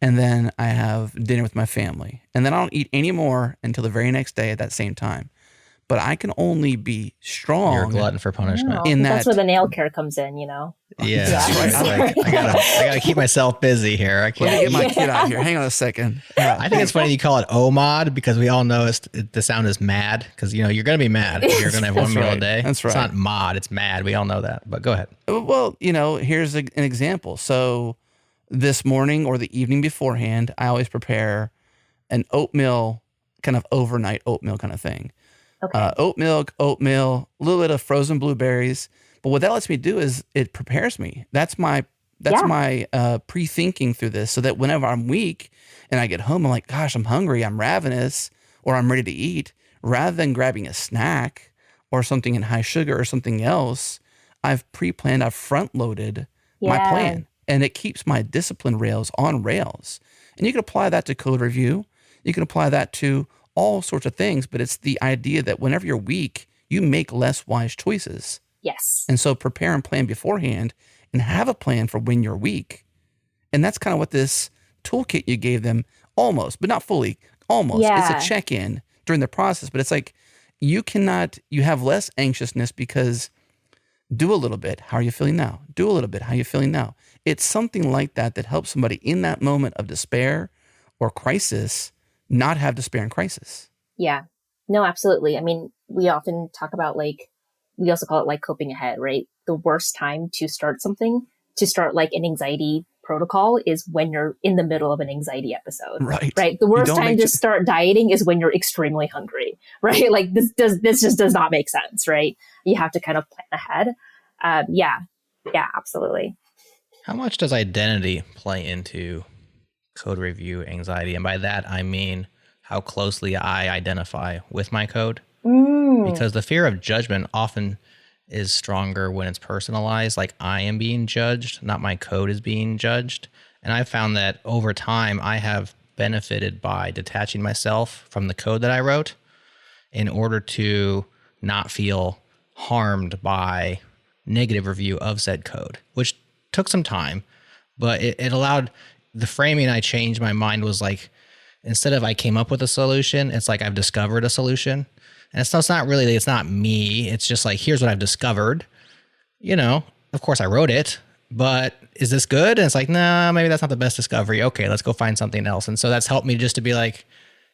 and then I have dinner with my family. And then I don't eat any more until the very next day at that same time. But I can only be strong. You're a glutton for punishment. That's where the nail care comes in, Yeah, that's right. I gotta keep myself busy here. I can't Let me get my kid out here. Hang on a second. I think it's funny you call it OMOD because we all know the sound is mad because you're gonna be mad if you're gonna have 1 meal a day. That's right. It's not mod, it's mad. We all know that. But go ahead. Well, here's an example. So this morning or the evening beforehand, I always prepare an oatmeal, kind of overnight oatmeal kind of thing. Okay. Oatmeal, a little bit of frozen blueberries. But what that lets me do is it prepares me. That's my pre-thinking through this, so that whenever I'm weak and I get home, I'm like, gosh, I'm hungry, I'm ravenous, or I'm ready to eat. Rather than grabbing a snack or something in high sugar or something else, I've pre-planned, I've front-loaded my plan. And it keeps my discipline rails on rails. And you can apply that to code review. You can apply that to all sorts of things, but it's the idea that whenever you're weak, you make less wise choices. Yes. And so prepare and plan beforehand and have a plan for when you're weak. And that's kind of what this toolkit you gave them, almost, but not fully, almost. Yeah. It's a check-in during the process, but it's like you have less anxiousness because do a little bit. How are you feeling now? Do a little bit. How are you feeling now? It's something like that that helps somebody in that moment of despair or crisis not have despair and crisis. Yeah. No, absolutely. I mean, we often talk about we also call it like coping ahead, right? The worst time to start something, to start like an anxiety protocol is when you're in the middle of an anxiety episode. Right. The worst time to start dieting is when you're extremely hungry, right? Like this just does not make sense, right? You have to kind of plan ahead. Yeah, absolutely. How much does identity play into code review anxiety? And by that, I mean how closely I identify with my code. Because the fear of judgment often is stronger when it's personalized, like I am being judged, not my code is being judged. And I've found that over time, I have benefited by detaching myself from the code that I wrote in order to not feel harmed by negative review of said code, which took some time, but it allowed the framing. I changed my mind was like, instead of I came up with a solution, it's like I've discovered a solution. And it's not really, it's not me. It's just like, here's what I've discovered. You know, of course I wrote it, but is this good? And it's like, nah, maybe that's not the best discovery. Okay, let's go find something else. And so that's helped me just to be like,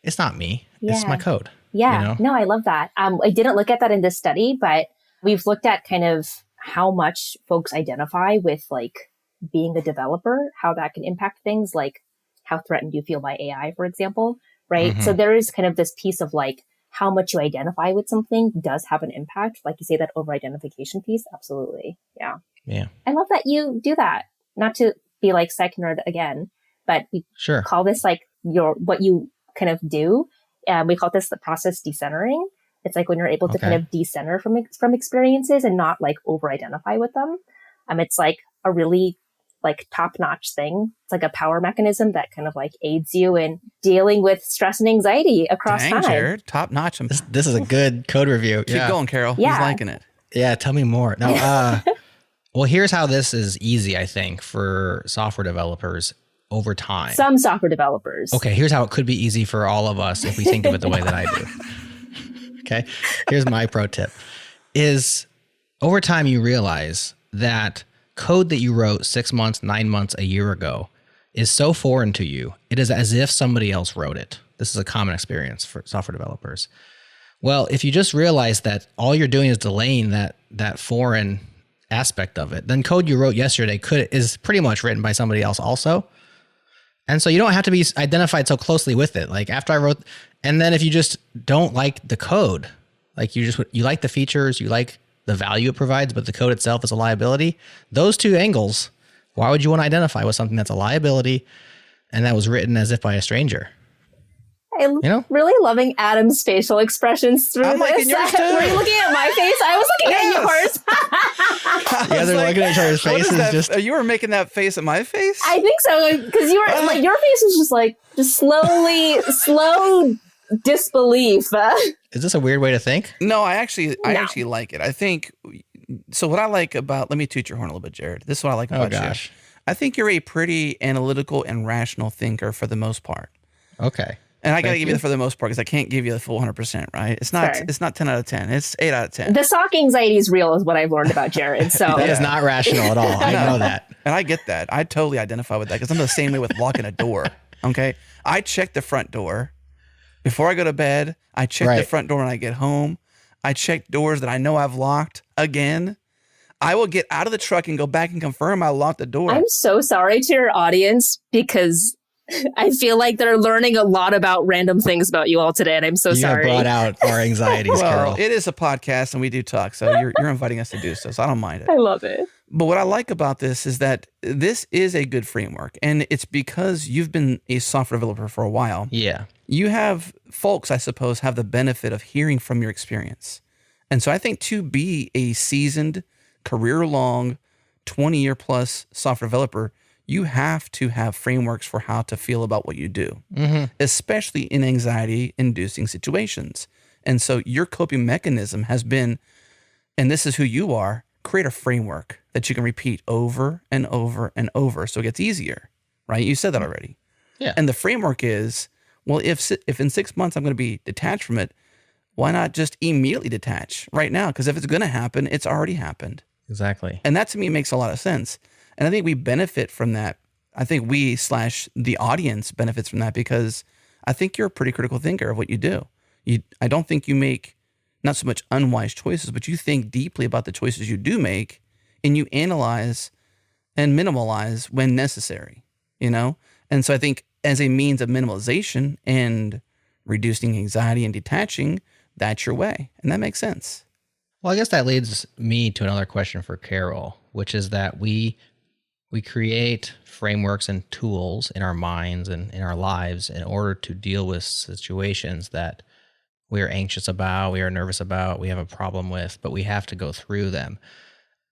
it's not me. Yeah. It's my code. Yeah. You know? No, I love that. I didn't look at that in this study, but we've looked at kind of how much folks identify with like being a developer, how that can impact things like how threatened you feel by AI, for example, right? Mm-hmm. So there is kind of this piece of like, how much you identify with something does have an impact. Like you say, that over-identification piece. Absolutely. Yeah. Yeah. I love that you do that. Not to be like psych nerd again, but we call this like what you kind of do. We call this the process decentering. It's like when you're able to kind of decenter from experiences and not like over-identify with them. It's like a really like top-notch thing. It's like a power mechanism that kind of like aids you in dealing with stress and anxiety across time. Jared, top-notch. This is a good code review. Keep going, Carol. Yeah. He's liking it. Yeah, tell me more. Now, well, here's how this is easy, I think, for software developers over time. Some software developers. Okay, here's how it could be easy for all of us if we think of it the way that I do. Okay, here's my pro tip. Is over time you realize that code that you wrote 6 months, 9 months, a year ago is so foreign to you. It is as if somebody else wrote it. This is a common experience for software developers. Well, if you just realize that all you're doing is delaying that foreign aspect of it, then code you wrote yesterday is pretty much written by somebody else also. And so you don't have to be identified so closely with it. Like after I wrote, and then if you just don't like the code, like you like the features, you like the value it provides, but the code itself is a liability. Those two angles, why would you want to identify with something that's a liability and that was written as if by a stranger? I'm really loving Adam's facial expressions through I'm this. liking yours too. Were you looking at my face? I was looking at yours. Yeah, they're looking at each other's faces. Just you were making that face at my face? I think so, because you were like your face was just slow disbelief. Is this a weird way to think? No, I actually like it. I think so. What I like about, let me toot your horn a little bit, Jared. This is what I like about you. I think you're a pretty analytical and rational thinker for the most part. Okay. And I got to give you the for the most part because I can't give you the full 100%, right? It's not It's not 10 out of 10. It's 8 out of 10. The sock anxiety is real is what I've learned about Jared. So that is not rational at all. I know that. And I get that. I totally identify with that because I'm the same way with locking a door. Okay. I check the front door before I go to bed. I check the front door when I get home. I check doors that I know I've locked again. I will get out of the truck and go back and confirm I locked the door. I'm so sorry to your audience because I feel like they're learning a lot about random things about you all today, and I'm so sorry. You brought out our anxieties, Carol. It is a podcast, and we do talk, so you're inviting us to do so I don't mind it. I love it. But what I like about this is that this is a good framework, and it's because you've been a software developer for a while. Yeah. You have folks, I suppose, have the benefit of hearing from your experience. And so I think to be a seasoned, career-long, 20-year plus software developer, you have to have frameworks for how to feel about what you do, especially in anxiety-inducing situations. And so your coping mechanism has been, and this is who you are, create a framework that you can repeat over and over and over. So it gets easier, right? You said that already. Yeah. And the framework is, well, if in 6 months I'm going to be detached from it, why not just immediately detach right now? Because if it's going to happen, it's already happened. Exactly. And that to me makes a lot of sense. And I think we benefit from that. I think the audience benefits from that because I think you're a pretty critical thinker of what you do. I don't think you make not so much unwise choices, but you think deeply about the choices you do make and you analyze and minimalize when necessary, And so I think as a means of minimalization and reducing anxiety and detaching, that's your way. And that makes sense. Well, I guess that leads me to another question for Carol, which is that we create frameworks and tools in our minds and in our lives in order to deal with situations that we are anxious about, we are nervous about, we have a problem with, but we have to go through them.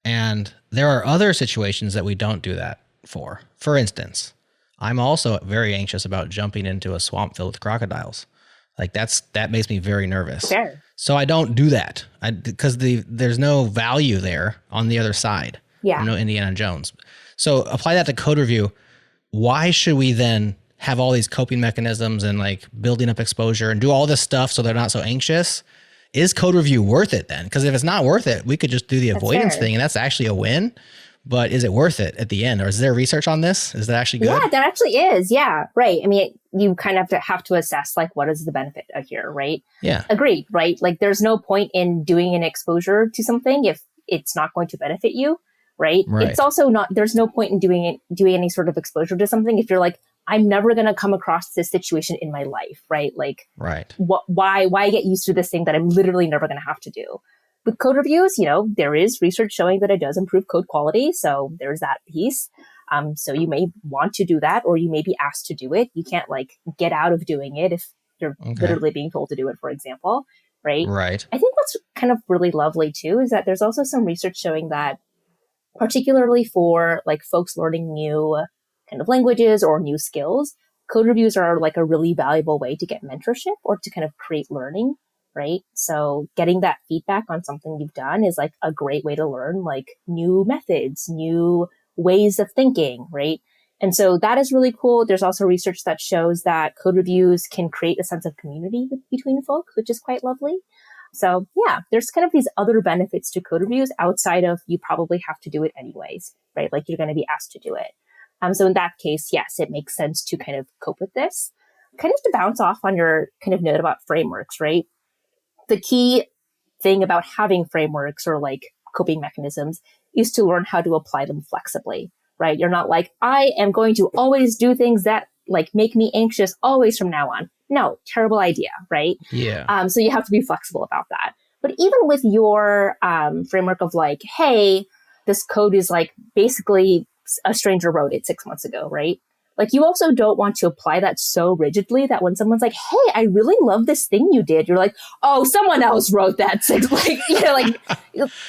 And there are other situations that we don't do that for. For instance, I'm also very anxious about jumping into a swamp filled with crocodiles. Like that makes me very nervous. Fair. So I don't do that because there's no value there on the other side. Yeah. No Indiana Jones. So apply that to code review. Why should we then have all these coping mechanisms and like building up exposure and do all this stuff so they're not so anxious? Is code review worth it then? Because if it's not worth it, we could just do the avoidance thing and that's actually a win. But is it worth it at the end? Or is there research on this? Is that actually good? Yeah, that actually is. Yeah, right. I mean, you kind of have to assess like what is the benefit of here, right? Yeah. Agreed, right? Like there's no point in doing an exposure to something if it's not going to benefit you, right? It's also not, there's no point in doing any sort of exposure to something if you're like, I'm never going to come across this situation in my life, right? Like, why get used to this thing that I'm literally never going to have to do? With code reviews, there is research showing that it does improve code quality. So there's that piece. So you may want to do that, or you may be asked to do it. You can't like get out of doing it if you're literally being told to do it, for example, right? Right. I think what's kind of really lovely too is that there's also some research showing that particularly for like folks learning new kind of languages or new skills, code reviews are like a really valuable way to get mentorship or to kind of create learning, right? So getting that feedback on something you've done is like a great way to learn like new methods, new ways of thinking, right? And so that is really cool. There's also research that shows that code reviews can create a sense of community between folks, which is quite lovely. So yeah, there's kind of these other benefits to code reviews outside of you probably have to do it anyways, right? Like you're going to be asked to do it. So in that case, yes, it makes sense to kind of cope with this. Kind of to bounce off on your kind of note about frameworks, right? The key thing about having frameworks or like coping mechanisms is to learn how to apply them flexibly, right? You're not like, I am going to always do things that like make me anxious always from now on. No, terrible idea, right? Yeah. So you have to be flexible about that. But even with your framework of like, hey, this code is like basically a stranger wrote it 6 months ago, right? Like you also don't want to apply that so rigidly that when someone's like, hey, I really love this thing you did, you're like, oh, someone else wrote that.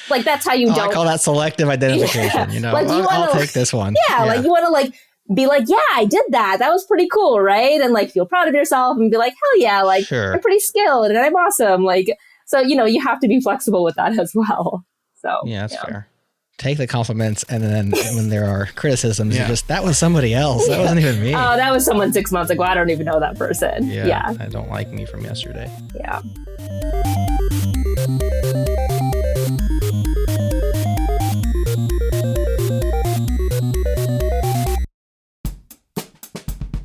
Like that's how you don't. I call that selective identification. Like I'll take this one. Yeah, like you want to like be like, yeah, I did that. That was pretty cool, right? And like feel proud of yourself and be like, hell yeah, like sure. I'm pretty skilled and I'm awesome. Like, so, you have to be flexible with that as well. So yeah, that's fair. Take the compliments, and then when there are criticisms, you just, that was somebody else. That wasn't even me. Oh, that was someone 6 months ago. I don't even know that person. Yeah. I don't like me from yesterday. Yeah.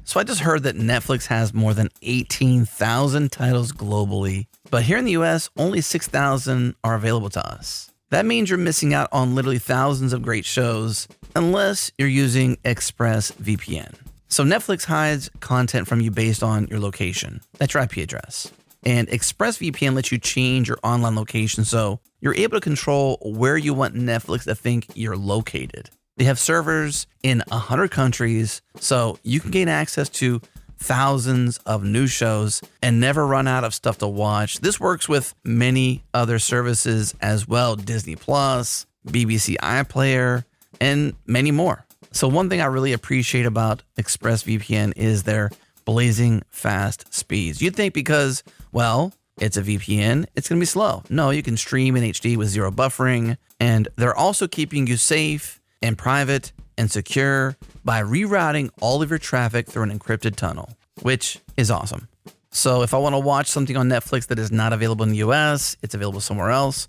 So I just heard that Netflix has more than 18,000 titles globally, but here in the US, only 6,000 are available to us. That means you're missing out on literally thousands of great shows unless you're using ExpressVPN. So Netflix hides content from you based on your location. That's your IP address. And ExpressVPN lets you change your online location so you're able to control where you want Netflix to think you're located. They have servers in 100 countries, so you can gain access to thousands of new shows and never run out of stuff to watch. This works with many other services as well, Disney Plus, BBC iPlayer, and many more. So one thing I really appreciate about ExpressVPN is their blazing fast speeds. You'd think because, well, it's a VPN, it's going to be slow. No, you can stream in HD with zero buffering. And they're also keeping you safe and private and secure by rerouting all of your traffic through an encrypted tunnel, which is awesome. So if I want to watch something on Netflix that is not available in the US, it's available somewhere else.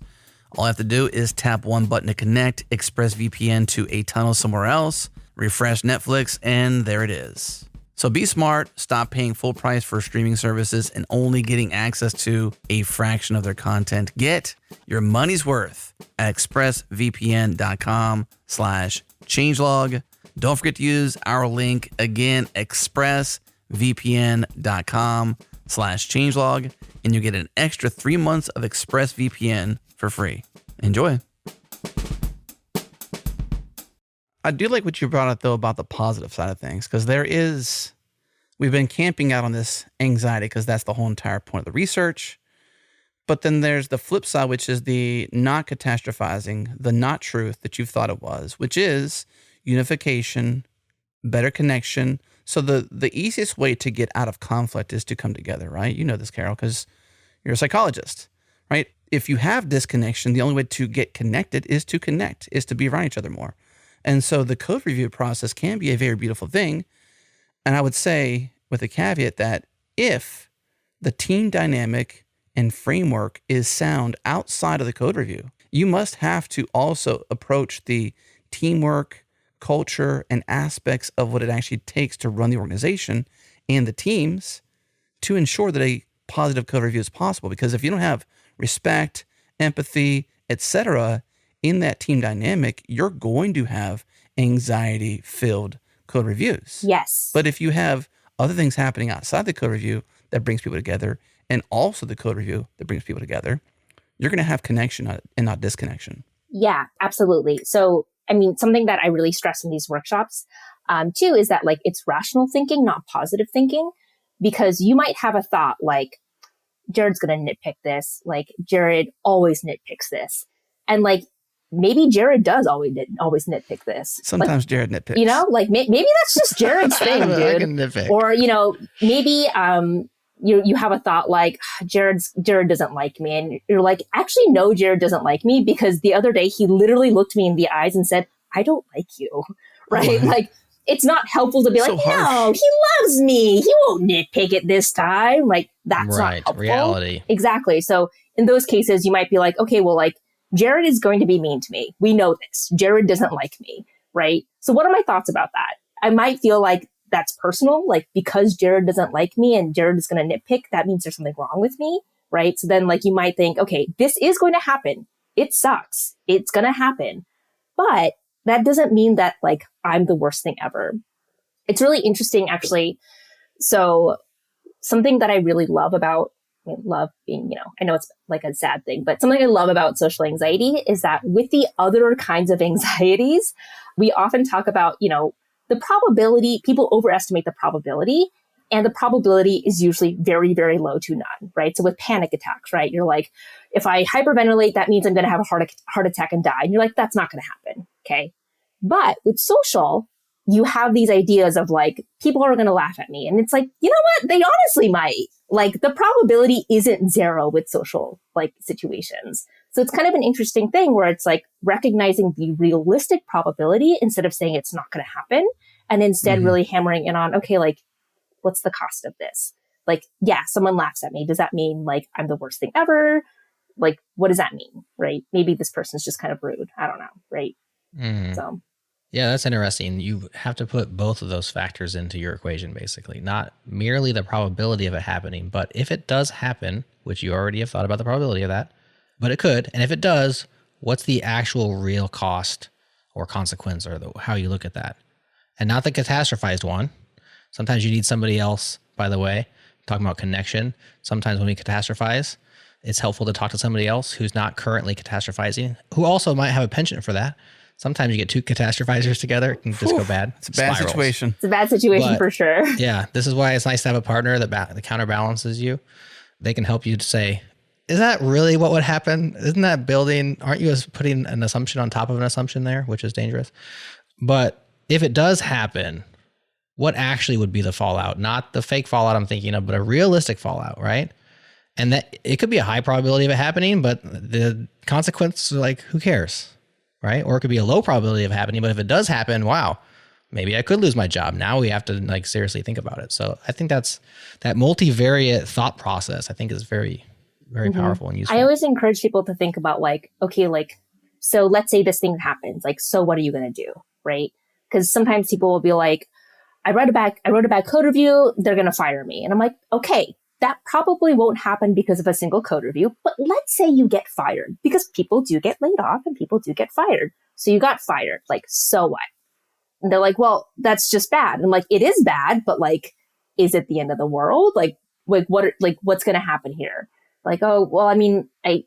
All I have to do is tap one button to connect ExpressVPN to a tunnel somewhere else, refresh Netflix, and there it is. So be smart, stop paying full price for streaming services and only getting access to a fraction of their content. Get your money's worth at expressvpn.com/changelog. Don't forget to use our link again, expressvpn.com/changelog, and you get an extra 3 months of ExpressVPN for free. Enjoy. I do like what you brought up, though, about the positive side of things, because we've been camping out on this anxiety because that's the whole entire point of the research. But then there's the flip side, which is the not catastrophizing, the not truth that you thought it was, which is unification, better connection. So the easiest way to get out of conflict is to come together, right? You know this, Carol, because you're a psychologist, right? If you have disconnection, the only way to get connected is to connect, is to be around each other more. And so the code review process can be a very beautiful thing. And I would say with a caveat that if the team dynamic and framework is sound outside of the code review, you must have to also approach the teamwork, culture, and aspects of what it actually takes to run the organization and the teams to ensure that a positive code review is possible. Because if you don't have respect, empathy, etc., in that team dynamic, you're going to have anxiety-filled code reviews. Yes. But if you have other things happening outside the code review that brings people together, and also the code review that brings people together, you're going to have connection and not disconnection. Yeah, absolutely. So, I mean, something that I really stress in these workshops, too, is that like it's rational thinking, not positive thinking, because you might have a thought like, Jared's going to nitpick this. Like, Jared always nitpicks this. And like, maybe Jared does always nitpick this. Sometimes like, Jared nitpicks. You know, like maybe that's just Jared's thing, dude. I can nitpick. Or, you know, maybe you have a thought like, Jared doesn't like me. And you're like, actually, no, Jared doesn't like me because the other day he literally looked me in the eyes and said, I don't like you. Right? Like, it's not helpful to be like, no, he loves me. He won't nitpick it this time. Like, that's not helpful. Reality. Exactly. So in those cases, you might be like, okay, well, like, Jared is going to be mean to me. We know this. Jared doesn't like me, right? So what are my thoughts about that? I might feel like that's personal, like because Jared doesn't like me and Jared is going to nitpick, that means there's something wrong with me, right? So then like you might think, okay, this is going to happen. It sucks. It's going to happen. But that doesn't mean that like I'm the worst thing ever. It's really interesting, actually. So something that I really love about love being, I know it's like a sad thing, but something I love about social anxiety is that with the other kinds of anxieties, we often talk about, the probability, people overestimate the probability, and the probability is usually very, very low to none, right? So with panic attacks, right? You're like, if I hyperventilate, that means I'm going to have a heart attack and die. And you're like, that's not going to happen. Okay. But with social, you have these ideas of like, people are going to laugh at me. And it's like, you know what? They honestly might. Like the probability isn't zero with social like situations. So it's kind of an interesting thing where it's like recognizing the realistic probability instead of saying it's not going to happen. And instead really hammering in on, okay, like what's the cost of this? Like, yeah, someone laughs at me. Does that mean like I'm the worst thing ever? Like, what does that mean? Right? Maybe this person's just kind of rude. I don't know. Right. So. Yeah, that's interesting. You have to put both of those factors into your equation, basically, not merely the probability of it happening, but if it does happen, which you already have thought about the probability of that, but it could. And if it does, what's the actual real cost or consequence or how you look at that? And not the catastrophized one. Sometimes you need somebody else, by the way, talking about connection. Sometimes when we catastrophize, it's helpful to talk to somebody else who's not currently catastrophizing, who also might have a penchant for that. Sometimes you get two catastrophizers together, it can just go bad. It's a bad situation. It's a bad situation for sure. Yeah, this is why it's nice to have a partner that counterbalances you. They can help you to say, is that really what would happen? Isn't that building, aren't you putting an assumption on top of an assumption there, which is dangerous? But if it does happen, what actually would be the fallout? Not the fake fallout I'm thinking of, but a realistic fallout, right? And that it could be a high probability of it happening, but the consequence, like, who cares? Right? Or it could be a low probability of happening, but if it does happen, wow, maybe I could lose my job. Now we have to like seriously think about it. So I think that multivariate thought process, I think, is very, very powerful and useful. I always encourage people to think about like, okay, like, so let's say this thing happens. Like, so what are you going to do? Right? Because sometimes people will be like, I wrote a bad code review. They're going to fire me. And I'm like, okay, that probably won't happen because of a single code review. But let's say you get fired, because people do get laid off and people do get fired. So you got fired. Like, so what? And they're like, well, that's just bad. And I'm like, it is bad, but like, is it the end of the world? Like what's going to happen here? Like, oh, well, I mean, I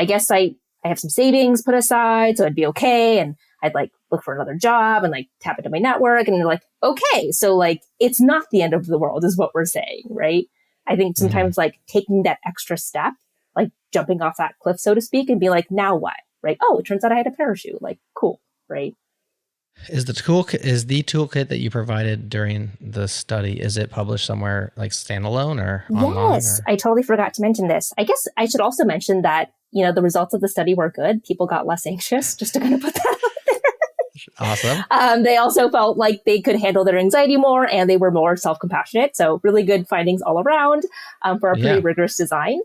guess I have some savings put aside, so I'd be okay. And I'd like look for another job and like tap into my network. And they're like, okay, so like, it's not the end of the world is what we're saying, right? I think sometimes like taking that extra step, like jumping off that cliff, so to speak, and be like, now what? Right? Oh, it turns out I had a parachute. Like, cool, right? Is the toolkit that you provided during the study, is it published somewhere like standalone or online? Yes, I totally forgot to mention this. I guess I should also mention that, you know, the results of the study were good. People got less anxious, just to kind of put that out there. Awesome. They also felt like they could handle their anxiety more and they were more self-compassionate. So really good findings all around for a pretty rigorous design.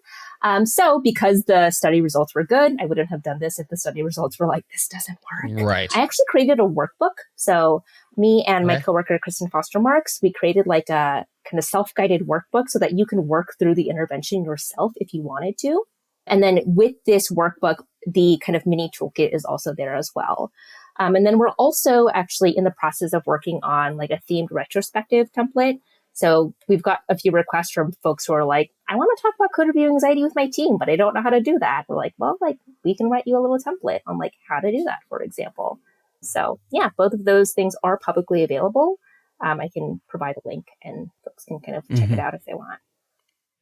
So because the study results were good, I wouldn't have done this if the study results were like, this doesn't work. Right. I actually created a workbook. So me and my coworker, Kristen Foster Marks, we created like a kind of self-guided workbook so that you can work through the intervention yourself if you wanted to. And then with this workbook, the kind of mini toolkit is also there as well. And then we're also actually in the process of working on like a themed retrospective template. So we've got a few requests from folks who are like, I want to talk about code review anxiety with my team, but I don't know how to do that. We're like, well, like we can write you a little template on like how to do that, for example. So yeah, both of those things are publicly available. I can provide a link and folks can kind of check it out if they want.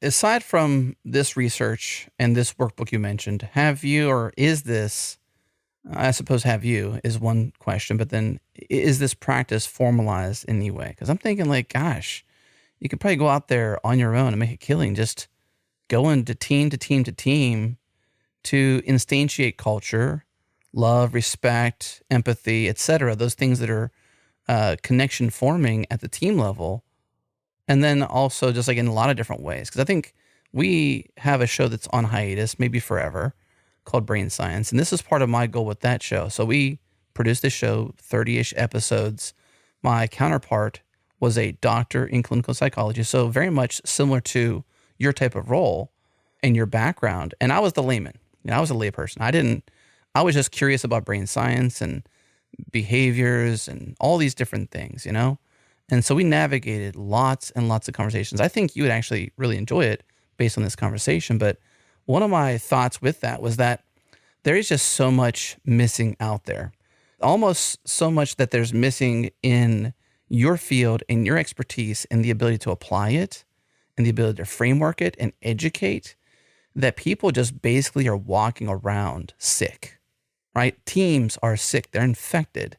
Aside from this research and this workbook you mentioned, have you, or is this, I suppose have you is one question, but then is this practice formalized in any way? Because I'm thinking like, gosh, you could probably go out there on your own and make a killing, just going to team to team to team to instantiate culture, love, respect, empathy, etc. Those things that are connection forming at the team level. And then also just like in a lot of different ways. Because I think we have a show that's on hiatus, maybe forever, called Brain Science. And this is part of my goal with that show. So we produced this show, 30-ish episodes. My counterpart was a doctor in clinical psychology. So very much similar to your type of role and your background. And I was the layman. You know, I was a layperson. I was just curious about brain science and behaviors and all these different things, you know? And so we navigated lots and lots of conversations. I think you would actually really enjoy it based on this conversation. But one of my thoughts with that was that there is just so much missing out there, almost so much that there's missing in your field and your expertise and the ability to apply it and the ability to framework it and educate, that people just basically are walking around sick, right? Teams are sick. They're infected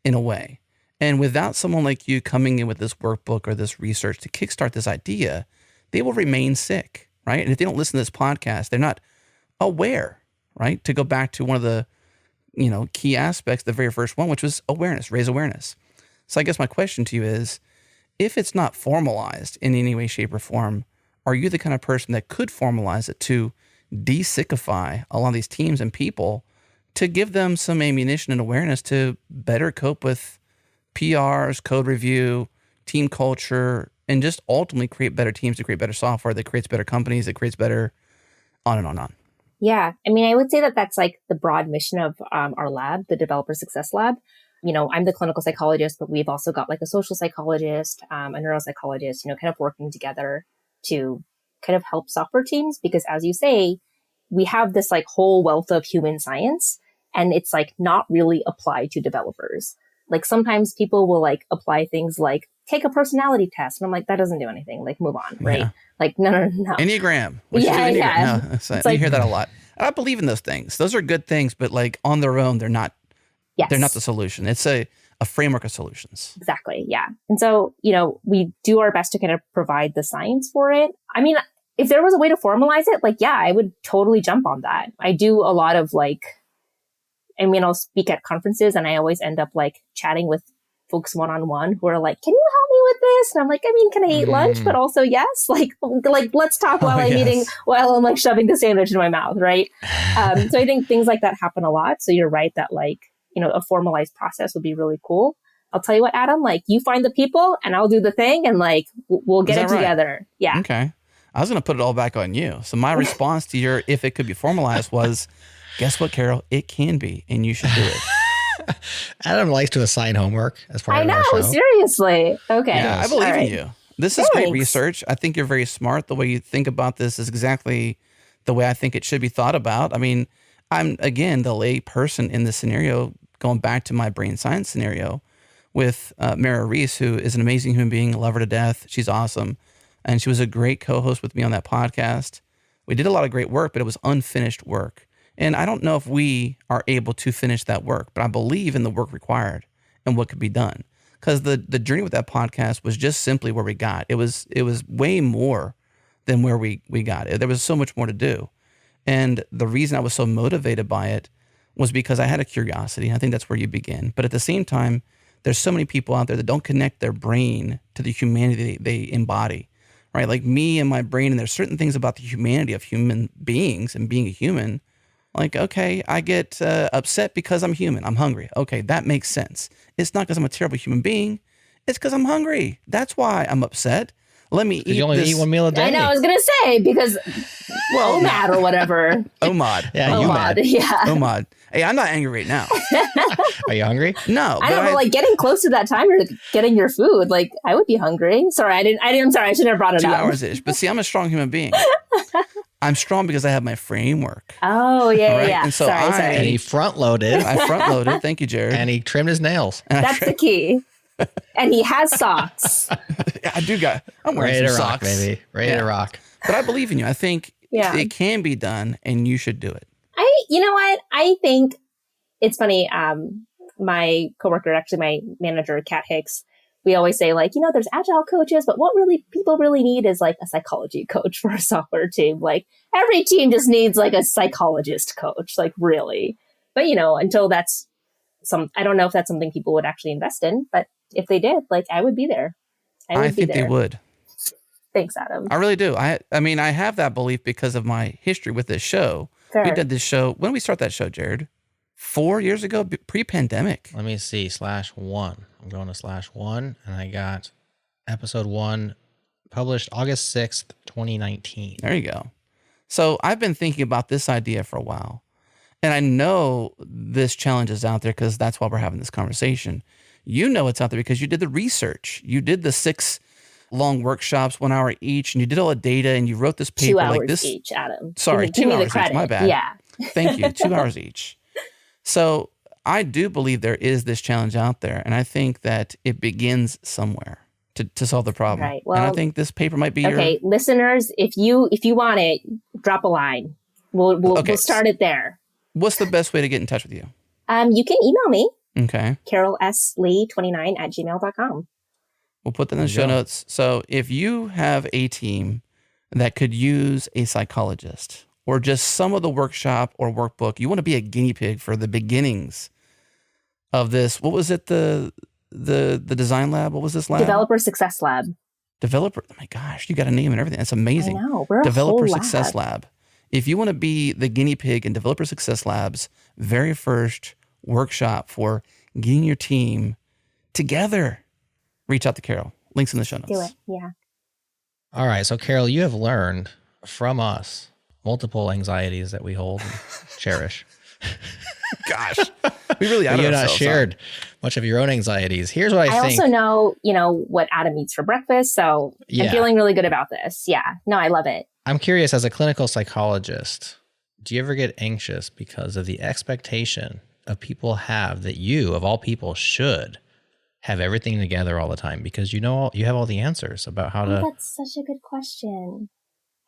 in a way. And without someone like you coming in with this workbook or this research to kickstart this idea, they will remain sick. Right? And if they don't listen to this podcast, they're not aware, right? To go back to one of the, you know, key aspects, the very first one, which was awareness, raise awareness. So I guess my question to you is, if it's not formalized in any way, shape, or form, are you the kind of person that could formalize it to de-sickify a lot of these teams and people to give them some ammunition and awareness to better cope with PRs, code review, team culture, and just ultimately create better teams to create better software that creates better companies, that creates better on and on and on. Yeah. I mean, I would say that that's like the broad mission of our lab, the Developer Success Lab. You know, I'm the clinical psychologist, but we've also got like a social psychologist, a neuropsychologist, you know, kind of working together to kind of help software teams. Because as you say, we have this like whole wealth of human science and it's like not really applied to developers. Like sometimes people will like apply things like take a personality test. And I'm like, that doesn't do anything. Like move on, right? Yeah. Like, no. Enneagram. Yeah. No, you hear that a lot. I believe in those things. Those are good things, but like on their own, they're not the solution. It's a framework of solutions. Exactly. Yeah. And so, you know, we do our best to kind of provide the science for it. I mean, if there was a way to formalize it, like, yeah, I would totally jump on that. I do a lot of I'll speak at conferences and I always end up like chatting with folks one-on-one who are like, can you help me with this? And I'm like, I mean, can I eat lunch? But also, yes, like let's talk while I'm eating, while I'm like shoving the sandwich in my mouth. Right. So I think things like that happen a lot. So you're right that a formalized process would be really cool. I'll tell you what, Adam, like you find the people and I'll do the thing and like we'll get it together. Yeah. Okay. I was going to put it all back on you. So my response to your, if it could be formalized was, guess what, Carol? It can be, and you should do it. Adam likes to assign homework as part of our show. Seriously. Okay. Yeah, I believe in you. This is great Thanks. research. I think you're very smart. The way you think about this is exactly the way I think it should be thought about. I mean, I'm, again, the lay person in this scenario, going back to my brain science scenario with Mara Reese, who is an amazing human being, love her to death. She's awesome. And she was a great co-host with me on that podcast. We did a lot of great work, but it was unfinished work. And I don't know if we are able to finish that work, but I believe in the work required and what could be done. Because the journey with that podcast was just simply where we got. It was way more than where we got. There was so much more to do. And the reason I was so motivated by it was because I had a curiosity. I think that's where you begin. But at the same time, there's so many people out there that don't connect their brain to the humanity they embody, right? Like me and my brain, and there's certain things about the humanity of human beings and being a human. Like, okay, I get upset because I'm human. I'm hungry. Okay, that makes sense. It's not because I'm a terrible human being. It's because I'm hungry. That's why I'm upset. Let me eat. You only eat one meal a day. I know. I was gonna say because OMAD or whatever. OMAD. Yeah, OMAD. Yeah. OMAD. Hey, I'm not angry right now. Are you hungry? No. I know, but like getting close to that time, you're getting your food. Like I would be hungry. Sorry, I'm sorry. I shouldn't have brought it 2 up. hours ish. But see, I'm a strong human being. I'm strong because I have my framework. Oh yeah, right? yeah. And so sorry. And he front loaded. I front loaded. Thank you, Jared. And he trimmed his nails. That's the key. And he has socks. I do got. I'm wearing Ready to some rock, socks, baby. Ready to rock. But I believe in you. I think it can be done, and you should do it. You know what? I think it's funny. My coworker, actually my manager, Kat Hicks, we always say like, there's agile coaches, but what really people really need is like a psychology coach for a software team. Like every team just needs like a psychologist coach, like really. But until that's I don't know if that's something people would actually invest in, but if they did, like I would be there. I think they would. Thanks, Adam. I really do. I mean, I have that belief because of my history with this show. Fair. We did this show. When did we start that show, Jared? 4 years ago, pre-pandemic. Let me see. /1. I'm going to /1, and I got episode 1 published August 6th, 2019. There you go. So I've been thinking about this idea for a while. And I know this challenge is out there because that's why we're having this conversation. You know it's out there because you did the research. You did the 6 long workshops, 1 hour each, and you did all the data and you wrote this paper 2 hours like this. each, Adam. Sorry, give 2 me hours the credit. each. My bad. Yeah. Thank you. 2 hours each. So I do believe there is this challenge out there, and I think that it begins somewhere to solve the problem. Right. Well, and I think this paper might be okay, listeners, if you want it, drop a line. We'll start it there. What's the best way to get in touch with you? You can email me, Okay. carolslee29@gmail.com. We'll put that in the show notes. So if you have a team that could use a psychologist or just some of the workshop or workbook, you want to be a guinea pig for the beginnings of this. What was it? The design lab? What was this lab? Developer Success Lab. Developer. Oh my gosh, you got a name and everything. That's amazing. I know. We're a Developer whole Success Lab. If you want to be the guinea pig in Developer Success Lab's very first workshop for getting your team together, reach out to Carol. Links in the show notes. Do it. Yeah. All right. So, Carol, you have learned from us multiple anxieties that we hold and cherish. Gosh, we really outed You've not ourselves, shared much of your own anxieties. Here's what I think. also know, what Adam eats for breakfast. So I'm feeling really good about this. Yeah. No, I love it. I'm curious, as a clinical psychologist, do you ever get anxious because of the expectation of people have that you, of all people, should have everything together all the time because you have all the answers about how to. That's such a good question.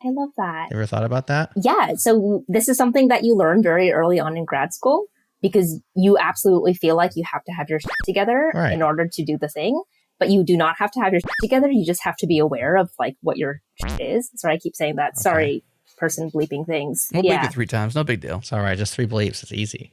I love that. Ever thought about that? Yeah. So this is something that you learn very early on in grad school because you absolutely feel like you have to have your shit together in order to do the thing. but you do not have to have your shit together. You just have to be aware of like what your shit is. So I keep saying that. Okay. Sorry, person bleeping things. We'll bleep it 3 times. No big deal. It's all right. Just 3 bleeps. It's easy.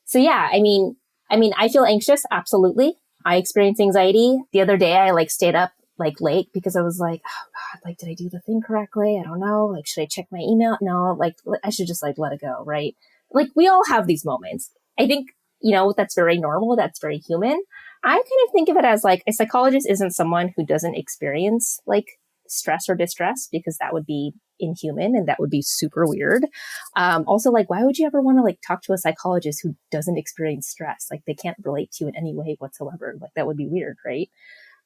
So yeah, I mean, I feel anxious. Absolutely. I experience anxiety. The other day, I like stayed up like late because I was like, oh God, like, did I do the thing correctly? I don't know. Like, should I check my email? No, like, I should just like let it go. Right. Like, we all have these moments. I think, that's very normal. That's very human. I kind of think of it as like a psychologist isn't someone who doesn't experience like stress or distress, because that would be inhuman and that would be super weird. Also, like, why would you ever want to like talk to a psychologist who doesn't experience stress? Like, they can't relate to you in any way whatsoever. Like, that would be weird, right?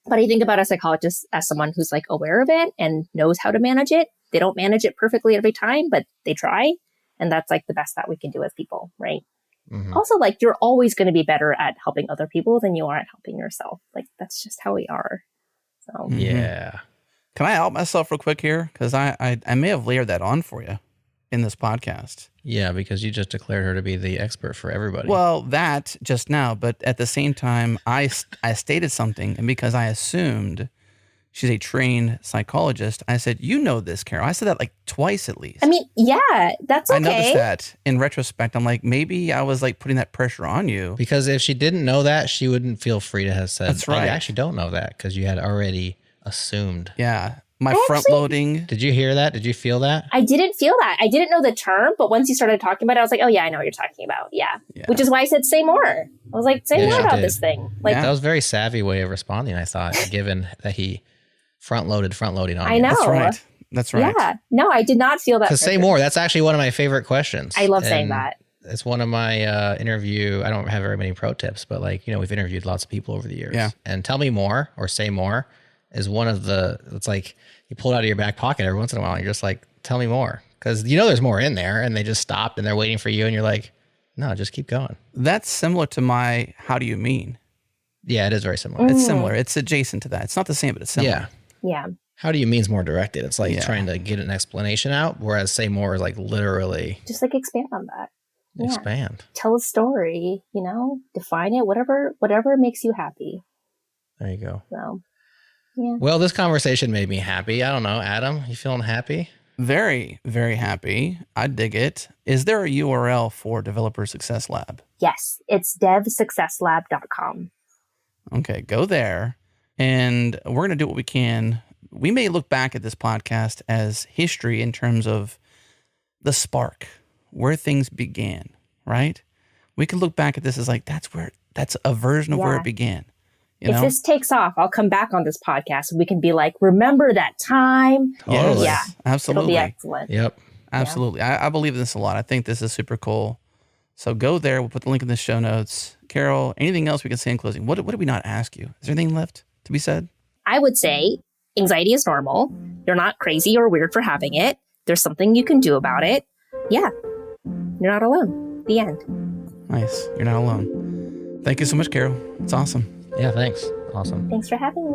But I think about a psychologist as someone who's like aware of it and knows how to manage it. They don't manage it perfectly every time, but they try. And that's like the best that we can do as people, right? Mm-hmm. Also, like, you're always going to be better at helping other people than you are at helping yourself. Like, that's just how we are. So yeah. Can I out myself real quick here? Because I may have layered that on for you in this podcast. Yeah, because you just declared her to be the expert for everybody. Well, that just now, but at the same time, I stated something, and because I assumed she's a trained psychologist, I said, you know this, Carol. I said that like twice at least. I mean, yeah, that's okay. I noticed that in retrospect. I'm like, maybe I was like putting that pressure on you. Because if she didn't know that, she wouldn't feel free to have said, that's right. I actually don't know that, because you had already assumed. Yeah. My front loading. Did you hear that? Did you feel that? I didn't feel that. I didn't know the term, but once you started talking about it, I was like, oh yeah, I know what you're talking about. Yeah. Which is why I said, say more. I was like, say more about this thing. Like, that was a very savvy way of responding, I thought, given that he front-loading on you. I know. That's right. Yeah. No, I did not feel that. Because say more. That's actually one of my favorite questions. I love saying that. It's one of my interview. I don't have very many pro tips, but like, we've interviewed lots of people over the years. Yeah. And tell me more or say more is one of the, it's like you pull it out of your back pocket every once in a while and you're just like, tell me more. Because there's more in there, and they just stopped and they're waiting for you and you're like, no, just keep going. That's similar to my, how do you mean? Yeah, it is very similar. It's similar. It's adjacent to that. It's not the same, but it's similar. Yeah. How do you mean's more directed. It's like trying to get an explanation out, whereas say more is like literally. Just like expand on that. Expand. Tell a story, define it, whatever makes you happy. There you go. So, yeah. Well, this conversation made me happy. I don't know, Adam, you feeling happy? Very, very happy. I dig it. Is there a URL for Developer Success Lab? Yes, it's devsuccesslab.com. Okay, go there. And we're going to do what we can. We may look back at this podcast as history in terms of the spark, where things began, right? We can look back at this as like, that's a version of where it began. If this takes off, I'll come back on this podcast and we can be like, remember that time? Totally. Yeah. Absolutely. It'll be excellent. Yep. Absolutely. Yeah. I believe in this a lot. I think this is super cool. So go there. We'll put the link in the show notes. Carol, anything else we can say in closing? What did we not ask you? Is there anything left to be said? I would say anxiety is normal. You're not crazy or weird for having it. There's something you can do about it. Yeah. You're not alone. The end. Nice. You're not alone. Thank you so much, Carol. It's awesome. Yeah, thanks. Awesome. Thanks for having me.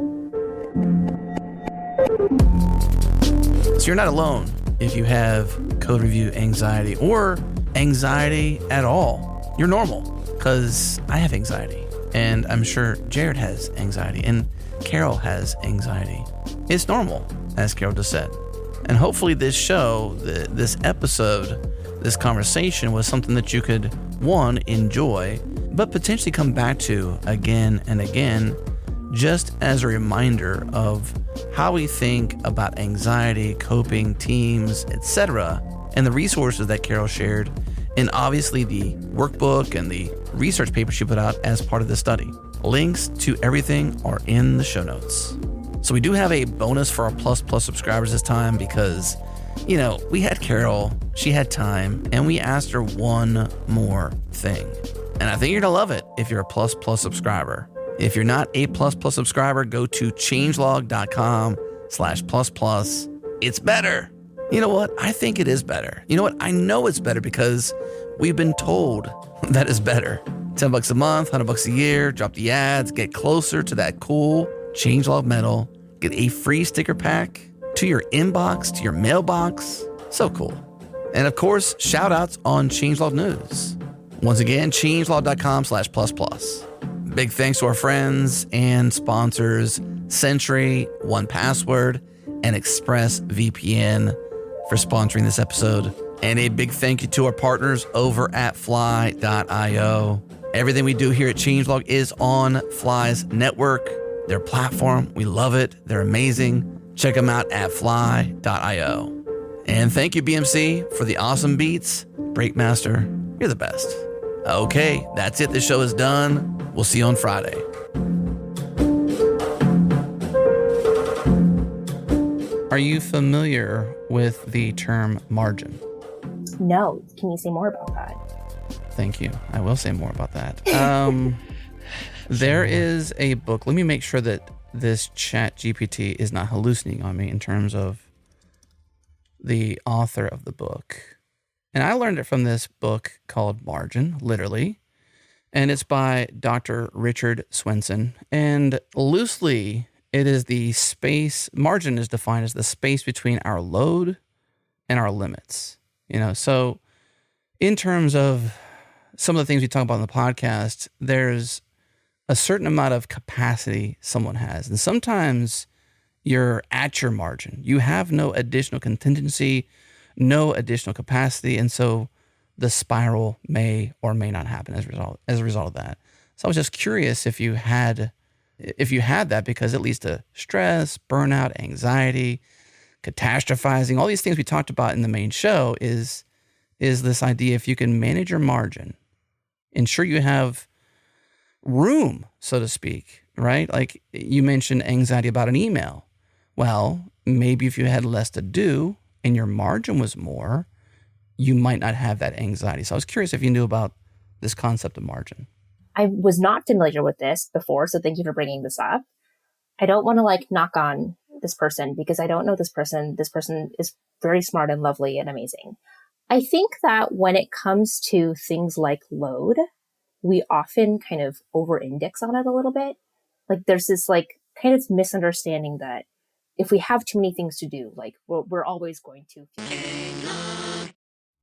So you're not alone if you have code review anxiety or anxiety at all. You're normal, because I have anxiety, and I'm sure Jared has anxiety, and Carol has anxiety. It's normal, as Carol just said. And hopefully this show, this episode, this conversation was something that you could, one, enjoy, but potentially come back to again and again, just as a reminder of how we think about anxiety, coping, teams, etc., and the resources that Carol shared, and obviously the workbook and the research paper she put out as part of the study. Links to everything are in the show notes. So we do have a bonus for our Plus subscribers this time because, we had Carol, she had time, and we asked her one more thing. And I think you're going to love it if you're a Plus subscriber. If you're not a Plus subscriber, go to changelog.com/plus+. It's better. You know what? I think it is better. You know what? I know it's better because we've been told that it's better. $10 a month, $100 a year, drop the ads, get closer to that cool Changelog medal, get a free sticker pack to your inbox, to your mailbox. So cool. And of course, shout outs on Changelog News. Once again, changelog.com/plus+. Big thanks to our friends and sponsors, Sentry, 1Password, and ExpressVPN for sponsoring this episode. And a big thank you to our partners over at Fly.io. Everything we do here at Changelog is on Fly's network, their platform. We love it. They're amazing. Check them out at Fly.io. And thank you, BMC, for the awesome beats. Breakmaster, you're the best. Okay, that's it. The show is done. We'll see you on Friday. Are you familiar with the term margin? No. Can you say more about that? Thank you. I will say more about that. There is a book. Let me make sure that this Chat GPT is not hallucinating on me in terms of the author of the book. And I learned it from this book called Margin, literally. And it's by Dr. Richard Swenson. And loosely, it is the space, margin is defined as the space between our load and our limits. So in terms of some of the things we talk about in the podcast, there's a certain amount of capacity someone has. And sometimes you're at your margin. You have no additional contingency, no additional capacity. And so the spiral may or may not happen as a result of that. So I was just curious if you had that, because it leads to stress, burnout, anxiety, catastrophizing, all these things we talked about in the main show is this idea, if you can manage your margin, ensure you have room, so to speak, right? Like you mentioned anxiety about an email. Well, maybe if you had less to do and your margin was more, you might not have that anxiety. So I was curious if you knew about this concept of margin. I was not familiar with this before, so thank you for bringing this up. I don't want to knock on this person because I don't know this person. This person is very smart and lovely and amazing. I think that when it comes to things like load, we often kind of over-index on it a little bit. There's this kind of misunderstanding that if we have too many things to do, we're always going to feel